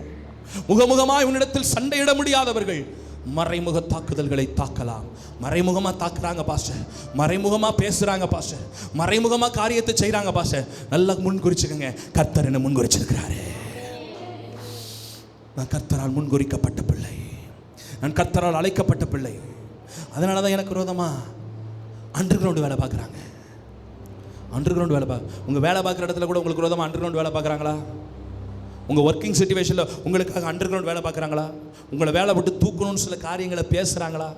S1: முகமுகமாய் உன்னிடத்தில் சண்டையிட முடியாதவர்கள் மறைமுக தாக்குதல்களை தாக்கலாம். மறைமுகமா தாக்குறாங்க பாஸ்டர், மறைமுகமா பேசுறாங்க பாஸ்டர், மறைமுகமா காரியத்தை செய்றாங்க பாஸ்டர். நல்லா முன் குறிச்சுக்கங்க, கர்த்தர் என்ன முன் குறிச்சிருக்கிறாரு. நான் கர்த்தரால் முன்குறிக்கப்பட்ட பிள்ளை, நான் கர்த்தரால் அழைக்கப்பட்ட பிள்ளை. அதனால தான் எனக்கு விரோதமா அண்டர் கிரவுண்ட் வேலை பார்க்குறாங்க. அண்டர் கிரவுண்ட் வேலை உங்கள் வேலை பார்க்குற இடத்துல கூட உங்களுக்கு விரோதமாக அண்டர் கிரவுண்ட் வேலை பார்க்குறாங்களா? உங்கள் ஒர்க்கிங் சிச்சுவேஷனில் உங்களுக்காக அண்டர் கிரவுண்ட் வேலை பார்க்குறாங்களா? உங்களை வேலை விட்டு தூக்கணும்னு சில காரியங்களை பேசுகிறாங்களா?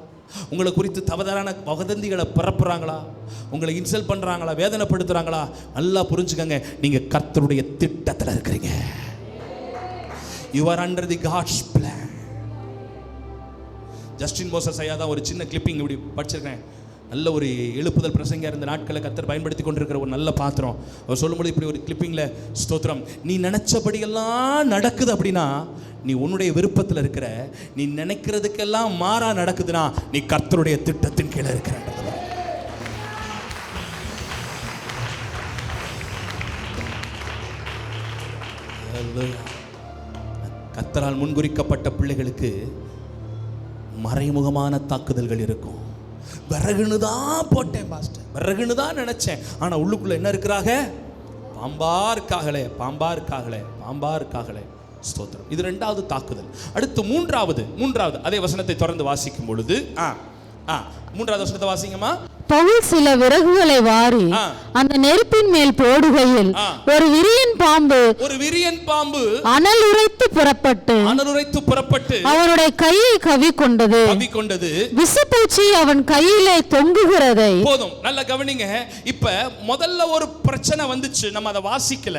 S1: உங்களை குறித்து தவறான வதந்திகளை பரப்புறாங்களா? உங்களை இன்சல்ட் பண்ணுறாங்களா? வேதனைப்படுத்துகிறாங்களா? நல்லா புரிஞ்சுக்கங்க, நீங்கள் கர்த்தருடைய திட்டத்தில் இருக்கிறீங்க. You are under the God's plan. Justin Moses ஐயா தான் ஒரு சின்ன கிளிப்பிங் இப்படி படிச்சிருக்கேன். நல்ல ஒரு எழுப்புதல் பிரசங்க இருந்த நாட்களை கர்த்தர் பயன்படுத்தி கொண்டிருக்கிற ஒரு நல்ல பாத்திரம். அவர் சொல்லும்போது இப்படி ஒரு கிளிப்பிங்கில், ஸ்தோத்திரம், நீ நினைச்சபடியெல்லாம் நடக்குது அப்படின்னா நீ உன்னுடைய விருப்பத்தில் இருக்கிற. நீ நினைக்கிறதுக்கெல்லாம் மாறா நடக்குதுன்னா நீ கர்த்தருடைய திட்டத்தின் கீழே இருக்கிற. கர்த்தரால் முன்குறிக்கப்பட்ட பிள்ளைகளுக்கு மறைமுகமான தாக்குதல்கள் இருக்கும். விறகுன்னு தான் போட்டேன் பாஸ்டர், விறகுன்னு தான் நினைச்சேன், ஆனா உள்ளுக்குள்ள என்ன இருக்கிறாங்க? பாம்பா இருக்காங்களே, பாம்பா இருக்காங்களே, பாம்பா இருக்காங்களே. ஸ்தோத்திரம். இது 2வது தாக்குதல். அடுத்து மூன்றாவது அதே வசனத்தை தொடர்ந்து வாசிக்கும் பொழுது 3வது வசனத்தை வாசிங்கம்மா.
S2: பவுல் சில விறகுகளை வாரி அந்த நெருப்பின் மேல் போடுகையில் ஒரு விரியன் பாம்பு அனல் உரைத்து புறப்பட்டு அவனுடைய கையை கவ்விக்கொண்டது. விசுப்பூச்சி அவன் கையிலே தொங்குகிறதை.
S1: போதும், நல்லா கவனிங்க. இப்ப முதல்ல ஒரு பிரச்சனை வந்துச்சு, நம்ம அதை வாசிக்கல.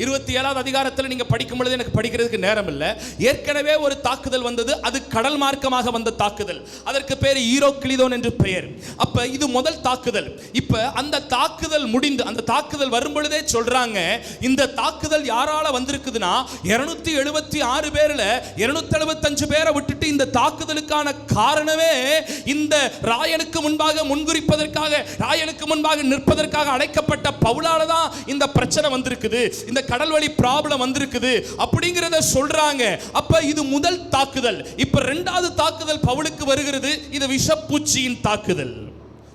S1: 27வது அதிகாரத்தில் நீங்க படிக்கும் பொழுது எனக்கு படிக்கிறதுக்கு நேரம் இல்லை. ஏற்கனவே ஒரு தாக்குதல் வந்தது, அது கடல் மார்க்கமாக வந்த தாக்குதல். அதற்கு பேர் ஈரோக்லிதோன் என்று பெயர். அப்ப இது முதல் தாக்குதல். இப்ப அந்த தாக்குதல் முடிந்து, அந்த தாக்குதல் வரும் பொழுதே சொல்றாங்க, இந்த தாக்குதல் யாரால வந்திருக்குதுன்னா 276 பேர்ல 275 பேரை விட்டுட்டு இந்த தாக்குதலுக்கான காரணமே இந்த ராயனுக்கு முன்பாக முன்குறிப்பதற்காக, ராயனுக்கு முன்பாக நிற்பதற்காக அழைக்கப்பட்ட பவுலால தான் இந்த பிரச்சனை வந்திருக்குது, இந்த கடல் வழி ப்ராப்ளம் வந்திருக்குது அப்படிங்கறத சொல்றாங்க. அப்ப இது முதல் தாக்குதல். இப்ப 2வது தாக்குதல் பவுலுக்கு வருகிறது. இது விஷப்பூச்சியின் தாக்குதல்.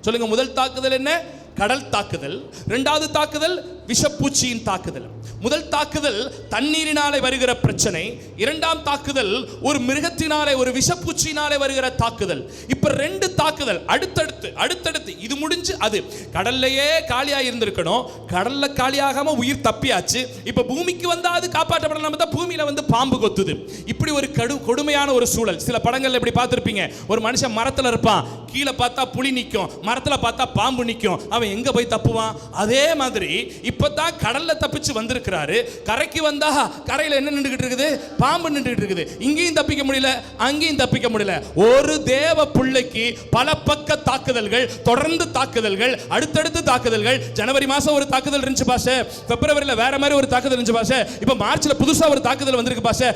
S1: சொல்லுங்க, முதல் தாக்குதல் என்ன? கடல் தாக்குதல். 2வது தாக்குதல் விஷப்பூச்சியின் தாக்குதல். முதல் தாக்குதல் தண்ணீரினாலே வருகிற பிரச்சனை, இரண்டாம் தாக்குதல் ஒரு மிருகத்தினாலே, ஒரு விஷப்பூச்சியினாலே வருகிற தாக்குதல். இப்ப ரெண்டு தாக்குதல் அடுத்தடுத்து. இது முடிஞ்சு அது கடல்லையே காலியா இருந்திருக்கணும், கடல்ல காலியாகாம உயிர் தப்பியாச்சு. இப்ப பூமிக்கு வந்தா அது காப்பாற்றப்படலாம், பூமியில வந்து பாம்பு கொத்துது. இப்படி ஒரு கொடுமையான ஒரு சூழல். சில படங்கள்ல இப்படி பார்த்திருப்பீங்க, ஒரு மனுஷன் மரத்துல இருப்பான், கீழே பார்த்தா புலி நிற்கும், மரத்துல பார்த்தா பாம்பு நிற்கும், அவன் எங்க போய் தப்புவான்? அதே மாதிரி இப்பதான் கடல்ல தப்பிச்சு வந்திருக்கிறாரு, கரைக்கு வந்தா கரையில என்ன நின்றுகிட்டு இருக்குது? பாம்பு நின்றுகிட்டு இருக்குது. இங்கேயும் தப்பிக்க முடியல, அங்கேயும் தப்பிக்க முடியல. ஒரு தேவ பிள்ளைக்கு பல பக்க தாக்குதல்கள், தொடர்ந்து தாக்குதல்கள், அடுத்தடுத்து தாக்குதல்கள். ஜனவரி மாசம் ஒரு தாக்குதல் இருந்துச்சு பாஸ்டர், பிப்ரவரியில வேற மாதிரி ஒரு தாக்குதல் இருந்துச்சு பாஸ்டர், இப்ப மார்ச்ல புதுசா ஒரு தாக்குதல் வந்திருக்கு பாஸ்டர்.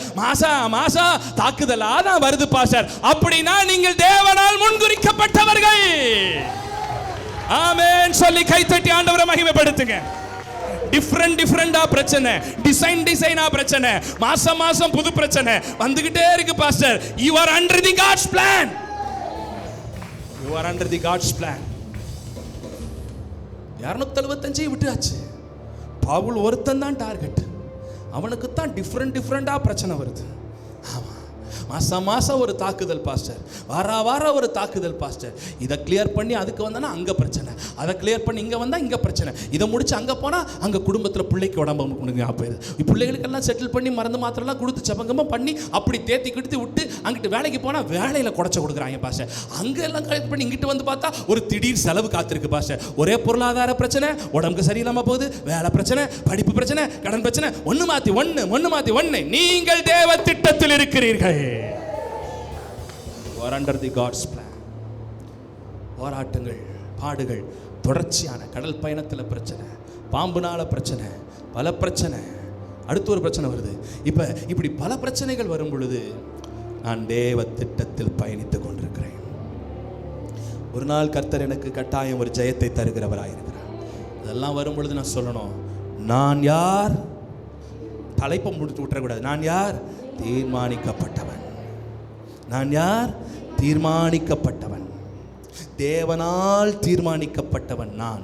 S1: மாசம் தாக்குதலா தான் வருது பாஸ்டர். அப்படின்னா நீங்கள் தேவனால் முன்குறிக்கப்பட்டவர்கள். ஆமென் சொல்லி கைத்தட்டி ஆண்டவரை மகிமைப்படுத்துங்க. டிஃபரெண்டா பிரச்சனை, டிசைனா பிரச்சனை, மாசம் புது பிரச்சனை வந்துகிட்டே இருக்கு pastor. You are under the God's plan. You are under the God's plan. 275 விட்டாச்சு. பவுல் ஒருத்தன் தான் டார்கெட். அவனுக்கு தான் டிஃபரெண்டா பிரச்சனை வருது. ஆமா, மாசம் ஒரு தாக்குதல் பாஸ்டர், வார ஒரு தாக்குதல் பாஸ்டர். இதை கிளியர் பண்ணி அதுக்கு வந்தானா அங்க பிரச்சனை, அதை கிளியர் பண்ணி இங்க வந்தா இங்க பிரச்சனை, இதை முடிச்சு அங்க போனா அங்க குடும்பத்துல பிள்ளைக்கு உடம்பு போயிடுது. பிள்ளைகளுக்கெல்லாம் செட்டில் பண்ணி மருந்து மாத்திரலாம் கொடுத்து ஜபங்கமா பண்ணி அப்படி தேத்தி கிடுத்து விட்டு அங்கிட்டு வேலைக்கு போனா வேலையில குறைச்ச கொடுக்குறாங்க பாஸ்டர். அங்க எல்லாம் கலெக்ட் பண்ணி இங்கிட்டு வந்து பார்த்தா ஒரு திடீர் செலவு காத்திருக்கு பாஸ்டர். ஒரே பொருளாதார பிரச்சனை, உடம்புக்கு சரியில்லாம போகுது, வேலை பிரச்சனை, படிப்பு பிரச்சனை, கடன் பிரச்சனை, ஒன்னு மாத்தி ஒன்னு. நீங்கள் தேவ திட்டத்தில் இருக்கிறீர்கள். You are under the God's plan. போராட்டங்கள், பாடுகள், தொடர்ச்சியான கடல் பயணத்தில் பிரச்சனை, பாம்புனால பிரச்சனை, பல பிரச்சனை, அடுத்து ஒரு பிரச்சனை வருது. இப்படி பல பிரச்சனைகள் வரும் பொழுது நான் தேவ திட்டத்தில் பயணித்துக் கொண்டிருக்கிறேன். ஒரு நாள் கர்த்தர் எனக்கு கட்டாயம் ஒரு ஜெயத்தை தருகிறவராயிருக்கிறார். அதெல்லாம் வரும் பொழுது நான் சொல்லணும், நான் யார்? தலைப்பை முடித்து விட்டுறக்கூடாது. நான் யார்? தீர்மானிக்கப்பட்டவன். நான் யார்? தீர்மானிக்கப்பட்டவன். தேவனால் தீர்மானிக்கப்பட்டவன் நான்.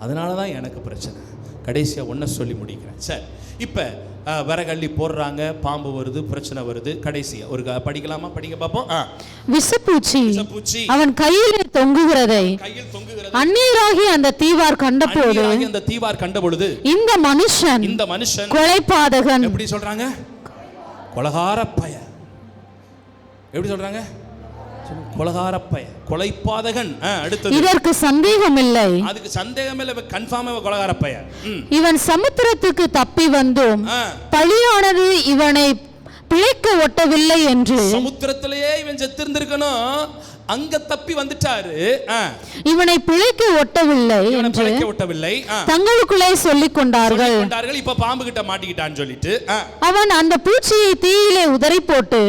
S1: அதனால தான் எனக்கு பிரச்சனை. கடைசியாக ஒன்றை சொல்லி முடிக்கிறேன். சரி, இப்போ விறகள்ளி போடுறாங்க, பாம்பு வருது, பிரச்சனை வருது. கடைசியாக ஒரு படிக்கலாமா? படிக்க பார்ப்போம்.
S2: விஷப்பூச்சி அவன் கையில் தொங்குகிறதை அந்நியராகிய அந்த தீவார் கண்டபொழுது இந்த மனுஷன் கொலைபாதகன்.
S1: எப்படி சொல்றாங்க? கொலகார பய. எப்படி சொல்றாங்க? கொலகாரப்பய, கொலைபாதகன். அடுத்து
S2: இதற்கு சந்தேகம் இல்லை,
S1: அதுக்கு சந்தேகம் இல்லை, கன்ஃபார்ம் கொலகாரப்பய.
S2: இவன் சமுத்திரத்துக்கு தப்பி வந்தும் பழியானது இவனை பிழைக்க ஒட்டவில்லை என்று.
S1: சமுத்திரத்திலேயே இவன் செத்திருந்திருக்கணும், அங்க தப்பி வந்துட்டாரு.
S2: இவனை பிழைக்க ஒட்டவில்லை தங்களுக்குள்ளே சொல்லிக் கொண்டார்கள்.
S1: இப்ப பாம்பு கிட்ட மாட்டிக்கிட்டான்னு சொல்லிட்டு
S2: அவன் அந்த பூச்சியை தீயிலே உதறி போட்டு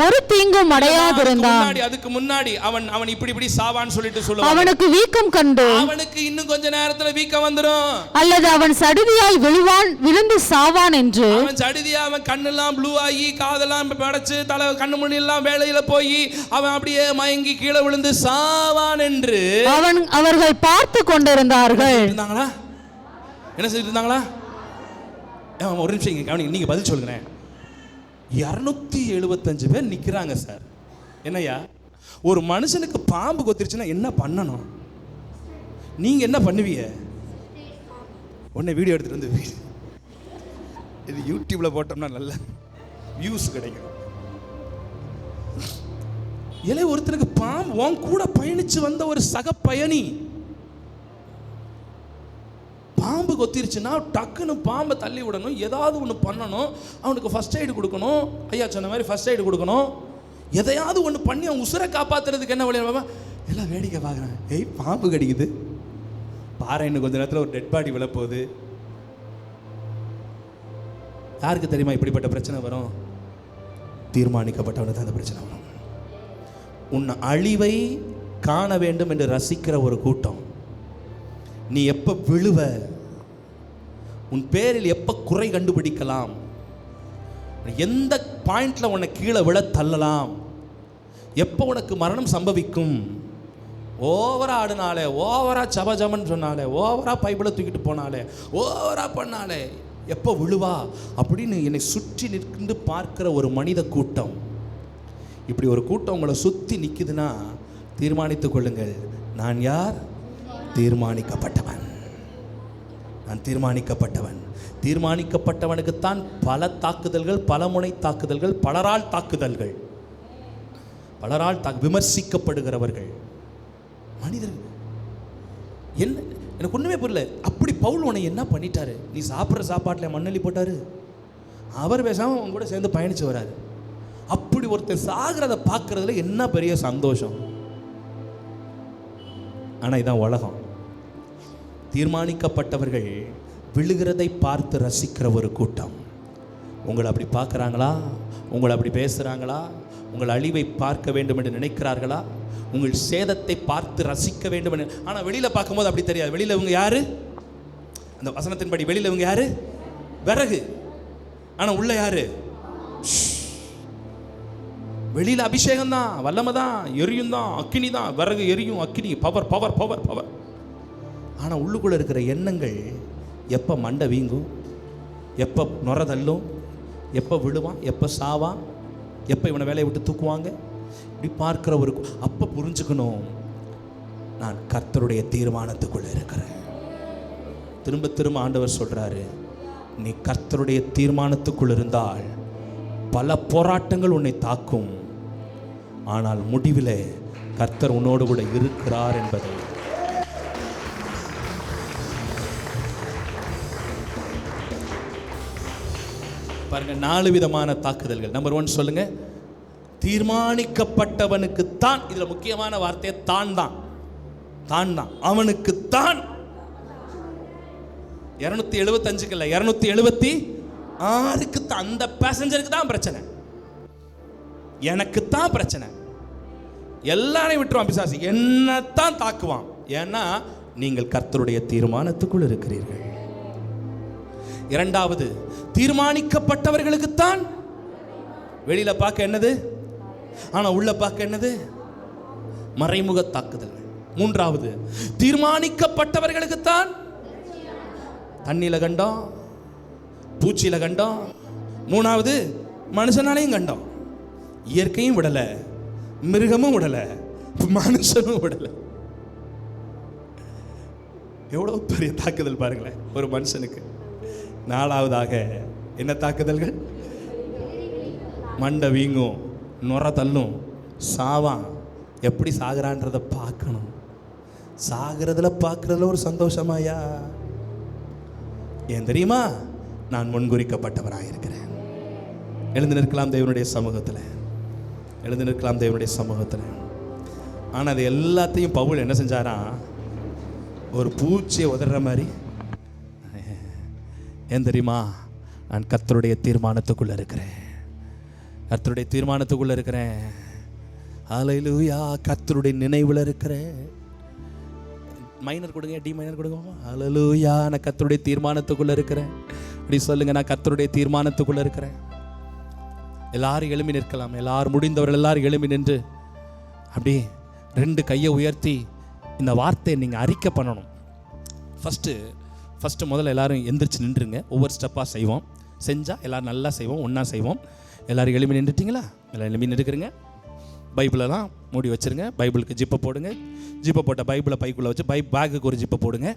S2: ஒரு தீங்கும் அடையாதிருந்தான்.
S1: அதுக்கு முன்னாடி அவன் இப்படி சாவான்னு சொல்லிட்டு சொல்லுவான்.
S2: அவனுக்கு வீக்கம் கண்டு
S1: அவனுக்கு இன்னும் கொஞ்ச நேரத்துல வீக்கம் வந்துடும்,
S2: அல்லது அவன் சடுதியாய் விழுந்து சாவான் என்று.
S1: அவன் சடுதியா, அவன் கண்ணெல்லாம் ப்ளூ ஆகி, காதெல்லாம் படைச்சு, தலை கண்ணு முன்னி எல்லாம் வேலையில போய் அவன் அப்படியே மயங்கி கீழே விழுந்து சாவான் என்று
S2: அவர்கள் பார்த்து கொண்டிருந்தார்கள்.
S1: என்ன சொல்லிட்டு இருந்தாங்களா? ஒரு நிமிஷம் நீங்க பதில் சொல்லுங்க. 275 பேர் நிக்கிறாங்க சார். என்னையா, ஒரு மனுஷனுக்கு பாம்பு கொத்திருச்சுன்னா என்ன பண்ணணும்? நீங்க என்ன பண்ணுவீங்க? உடனே வீடியோ எடுத்துட்டு வந்து இது யூடியூப்ல போட்டோம்னா நல்ல வியூஸ் கிடைக்கும். இலை ஒருத்தனுக்கு பாம்பு, உன் கூட பயணிச்சு வந்த ஒரு சக பயணி பாம்பு கொத்திருச்சுன்னா டக்குன்னு பாம்பை தள்ளி விடணும், ஏதாவது ஒன்று பண்ணணும், அவனுக்கு ஃபர்ஸ்ட் எய்டு கொடுக்கணும். ஐயா சொன்ன மாதிரி ஃபர்ஸ்ட் எய்டு கொடுக்கணும். எதையாவது ஒன்று பண்ணி அவன் உசுரை காப்பாற்றுறதுக்கு என்ன வழி? எல்லாம் வேடிக்கை பார்க்குறேன். ஏய், பாம்பு கடிக்குது பாரு, இன்னும் கொஞ்ச நேரத்தில் ஒரு டெட் பாடி விழப்போகுது. யாருக்கு தெரியுமா இப்படிப்பட்ட பிரச்சனை வரும்? தீர்மானிக்கப்பட்டவனுக்கு அந்த பிரச்சனை வரும். உன் அழிவை காண வேண்டும் என்று ரசிக்கிற ஒரு கூட்டம். நீ எப்ப விழுவ, உன் பேரில் எப்ப குறை கண்டுபிடிக்கலாம், எந்த பாயிண்ட்ல உன்னை கீழே விழ தள்ளலாம், எப்ப உனக்கு மரணம் சம்பவிக்கும், ஓவரா ஆடுனாலே, ஓவரா ஜபன்னு சொன்னாலே, ஓவரா பைபிளை தூக்கிட்டு போனாலே, ஓவரா பண்ணாலே எப்போ விழுவா அப்படின்னு என்னை சுற்றி நிற்கின்று பார்க்கிற ஒரு மனித கூட்டம். இப்படி ஒரு கூட்டம் உங்களை சுற்றி நிற்குதுன்னா தீர்மானித்துக் கொள்ளுங்கள், நான் யார்? தீர்மானிக்கப்பட்டவன். நான் தீர்மானிக்கப்பட்டவன். தீர்மானிக்கப்பட்டவனுக்குத்தான் பல தாக்குதல்கள், பல முனை தாக்குதல்கள், பலரால் தாக்குதல்கள், பலரால் விமர்சிக்கப்படுகிறவர்கள் மனிதர்கள். என்ன எனக்கு ஒன்றுமே புரியல. அப்படி பவுல் உன்னை என்ன பண்ணிட்டாரு? நீ சாப்பிட்ற சாப்பாட்டில் மண்ணள்ளி போட்டாரு, அவர் பேசாமல் அவங்க கூட சேர்ந்து பயணிச்சு வராரு. அப்படி ஒருத்தர் சாகிறத பார்க்கறதுல என்ன பெரிய சந்தோஷம். ஆனால் இதான் உலகம். தீர்மானிக்கப்பட்டவர்கள் விழுகிறதை பார்த்து ரசிக்கிற ஒரு கூட்டம். உங்களை அப்படி பார்க்குறாங்களா? உங்களை அப்படி பேசுகிறாங்களா? உங்கள் அழிவை பார்க்க வேண்டும் என்று நினைக்கிறார்களா? உங்கள் சேதத்தை பார்த்து ரசிக்க வேண்டும் என்று. ஆனால் வெளியில் பார்க்கும்போது அப்படி தெரியாது. வெளியில் இவங்க யாரு? அந்த வசனத்தின்படி வெளியில் இவங்க யாரு? விறகு. ஆனால் உள்ள யாரு? வெளியில் அபிஷேகம் தான், வல்லமை தான், எரியும் தான், அக்கினி தான். விறகு எரியும், அக்கினி, பவர் பவர் பவர் பவர். ஆனால் உள்ளுக்குள்ளே இருக்கிற எண்ணங்கள் எப்போ மண்டை வீங்கும், எப்போ நுர தள்ளும், எப்போ விழுவான், எப்போ சாவான், எப்போ இவனை வேலையை விட்டு தூக்குவாங்க, இப்படி பார்க்கிற ஒரு. அப்போ புரிஞ்சுக்கணும், நான் கர்த்தருடைய தீர்மானத்துக்குள்ளே இருக்கிறேன். திரும்ப திரும்ப ஆண்டவர் சொல்கிறாரு, நீ கர்த்தருடைய தீர்மானத்துக்குள் இருந்தால் பல போராட்டங்கள் உன்னை தாக்கும், ஆனால் முடிவில் கர்த்தர் உன்னோடு கூட இருக்கிறார் என்பதை. பாருங்க, 4 விதமான தாக்குதல்கள். நம்பர் 1 சொல்லுங்க, தீர்மானிக்கப்பட்டவனுக்குத்தான். இதுல முக்கியமான வார்த்தை தான் தான் தான் தான். அவனுக்குத்தான். 275க்கு இல்லை, 276க்கு தான். அந்த பேசஞ்சருக்கு தான் பிரச்சனை, எனக்கு தான் பிரச்சனை. எல்லாரையும் விட்டுருவான் பிசாசு, என்னத்தான் தாக்குவான். ஏன்னா நீங்கள் கர்த்தருடைய தீர்மானத்துக்குள் இருக்கிறீர்கள். 2வது, தீர்மானிக்கப்பட்டவர்களுக்குத்தான். வெளியில பார்க்க என்னது, ஆனா உள்ள பார்க்க என்னது? மறைமுக தாக்குதல்கள். 3வது, தீர்மானிக்கப்பட்டவர்களுக்குத்தான். தண்ணியில கண்டோம், பூச்சியில கண்டோம். 3வது, மனுஷனாலையும் கண்டோம். இயற்கையும் விடல, மிருகமும் விடல, மனுஷனும் விடல. எவ்வளவு பெரிய தாக்குதல் பாருங்களேன் ஒரு மனுஷனுக்கு. 4வதாக என்ன தாக்குதல்கள்? மண்டை வீங்கும், நுர தள்ளும், சாவான். எப்படி சாகுறான்றதை பார்க்கணும். சாகிறதுல பார்க்கறதுல ஒரு சந்தோஷமாயா? ஏன் தெரியுமா? நான் முன்குறிக்கப்பட்டவராக இருக்கிறேன். எழுந்து நிற்கலாம் தேவனுடைய சமூகத்தில், எழுந்து நிற்கலாம் தேவனுடைய சமூகத்தில். ஆனால் அது எல்லாத்தையும் பவுல் என்ன செஞ்சாரா? ஒரு பூச்சியை உதற மாதிரி. ஏன் தெரியுமா? நான் கர்த்தருடைய தீர்மானத்துக்குள்ள இருக்கிறேன், கர்த்தருடைய தீர்மானத்துக்குள்ள இருக்கிறேன். ஹல்லேலூயா. கர்த்தருடைய நினைவில் இருக்கிறேன். மைனர் கொடுங்க, டி மைனர் கொடுங்க. ஹல்லேலூயா. நான் கர்த்தருடைய தீர்மானத்துக்குள்ள இருக்கிறேன். அப்படி சொல்லுங்க, நான் கர்த்தருடைய தீர்மானத்துக்குள்ள இருக்கிறேன். எல்லாரும் எழும்பி நிற்கலாம். எல்லாரும் முடிந்தவர்கள் எல்லாரும் எழும்பி நின்று அப்படி 2 கையை உயர்த்தி இந்த வார்த்தையை நீங்கள் அறிக்கை பண்ணணும். ஃபஸ்ட்டு முதல்ல எல்லாரும் எந்திரிச்சு நின்றுங்க. ஒவ்வொரு ஸ்டெப்பாக செய்வோம். செஞ்சால் எல்லோரும் நல்லா செய்வோம், ஒன்றா செய்வோம். எல்லோரும் எழுப்பி நின்றுட்டிங்களா? எல்லோரும் எழுப்பி நின்றுக்கிறீங்க. பைபிளெல்லாம் மூடி வச்சுருங்க. பைபிளுக்கு ஜிப்பை போடுங்க. ஜிப்பை போட்ட பைபிளை பைக்குள்ளே வச்சு பேக்குக்கு ஒரு ஜிப்பை போடுங்க.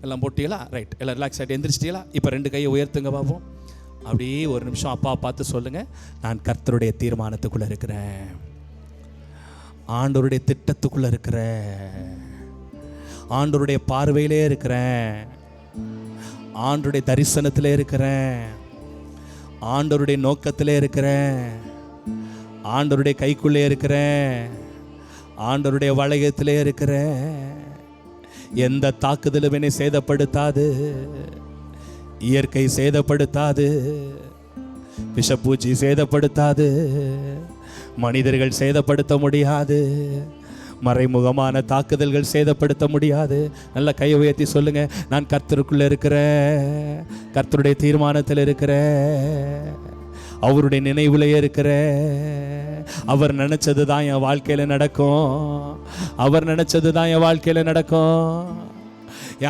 S1: எல்லாம் போட்டீங்களா? ரைட். எல்லாம் ரிலாக்ஸ் ஆகிட்டு எந்திரிச்சிட்டீங்களா? இப்போ 2 கையை உயர்த்துங்க பார்ப்போம். அப்படியே ஒரு நிமிஷம் அப்பா பார்த்து சொல்லுங்கள், நான் கர்த்தருடைய தீர்மானத்துக்குள்ளே இருக்கிறேன், ஆண்டவருடைய திட்டத்துக்குள்ளே இருக்கிறேன், ஆண்டவருடைய பார்வையிலே இருக்கிறேன், ஆண்டவருடைய தரிசனத்திலே இருக்கிறேன், ஆண்டவருடைய நோக்கத்திலே இருக்கிறேன், ஆண்டவருடைய கைக்குள்ளே இருக்கிறேன், ஆண்டவருடைய வளையத்திலே இருக்கிறேன். எந்த தாக்குதலும் என்னை சேதப்படுத்தாது, இயற்கை சேதப்படுத்தாது, விஷப்பூச்சி சேதப்படுத்தாது, மனிதர்கள் சேதப்படுத்த முடியாது, மறைமுகமான தாக்குதல்கள் சேதப்படுத்த முடியாது. நல்ல கையை உயர்த்தி சொல்லுங்க, நான் கர்த்தருக்குள்ள இருக்கிறேன், கர்த்தருடைய தீர்மானத்தில் இருக்கிறேன். அவருடைய நினைவுலயே இருக்கிற. அவர் நினைச்சது தான் என் வாழ்க்கையில நடக்கும். அவர் நினைச்சது தான் என் வாழ்க்கையில நடக்கும்.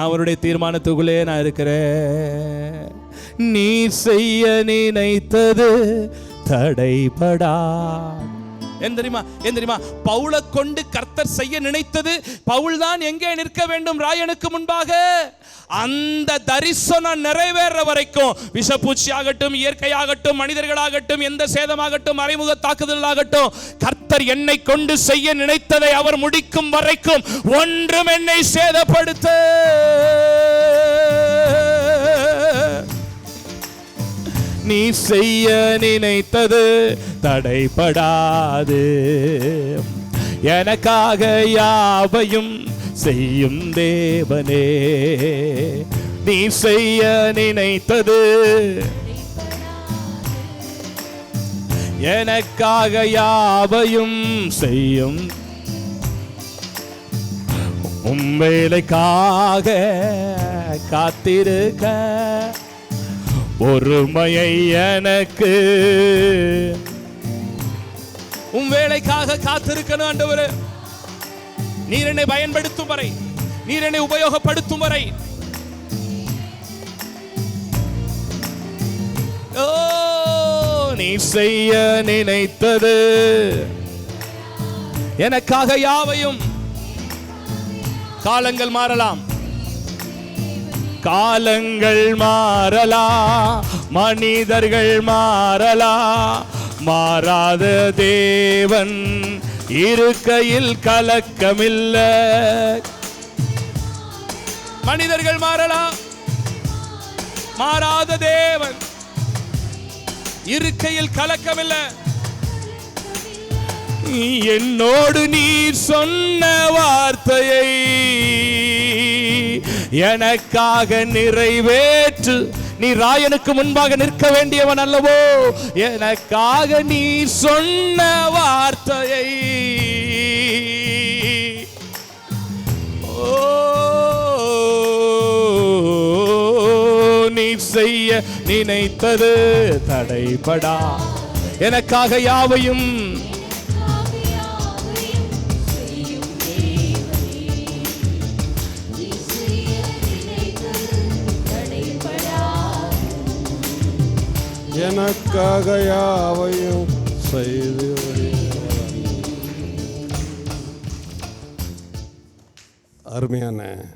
S1: அவருடைய தீர்மானத்துக்குள்ளே நான் இருக்கிறேன். நீ செய்ய நினைத்தது தடைபடா. ஏன் தெரியுமா பவுலை கொண்டு கர்த்தர் செய்ய நினைத்தது, பவுல் தான் எங்கே நிற்க வேண்டும் ராயனுக்கு முன்பாக. அந்த தரிசனம் நிறைவேற வரைக்கும் விஷப்பூச்சி ஆகட்டும், இயற்கையாகட்டும், மனிதர்களாகட்டும், எந்த சேதமாகட்டும், மறைமுக தாக்குதலாகட்டும், கர்த்தர் என்னை கொண்டு செய்ய நினைத்ததை அவர் முடிக்கும் வரைக்கும் ஒன்றும் என்னை சேதப்படுத்த. நீ செய்ய நினைத்தது தடைபடாது. எனக்காக யாவையும் செய்யும் தேவனே. நீ செய்ய நினைத்தது எனக்காக யாவையும் செய்யும். உம் வேலைக்காக காத்திருக்க பொறுமையை எனக்கு. உம் வேலைக்காக காத்திருக்கணும் ஆண்டவரே. நீர் என்னை பயன்படுத்தும் வரை, நீர் என்னை உபயோகப்படுத்தும் வரை. ஓ, நீ செய்ய நினைத்தது எனக்காக யாவையும். காலங்கள் மாறலாம், காலங்கள் மாறலாம், மனிதர்கள் மாறலாம், மாறாத தேவன் இருக்கையில் கலக்கமில்லை. மனிதர்கள் மாறலாம், மாறாத தேவன் இருக்கையில் கலக்கமில்லை. என்னோடு நீ சொன்ன வார்த்தையை எனக்காக நிறைவேற்று. நீ ராயனுக்கு முன்பாக நிற்க வேண்டியவன் அல்லவோ. எனக்காக நீ சொன்ன வார்த்தையை நீ செய்ய நினைத்தது தடைபடா. எனக்காக யாவையும்
S3: எனக்காக யாவையும் செய்து. அருமையான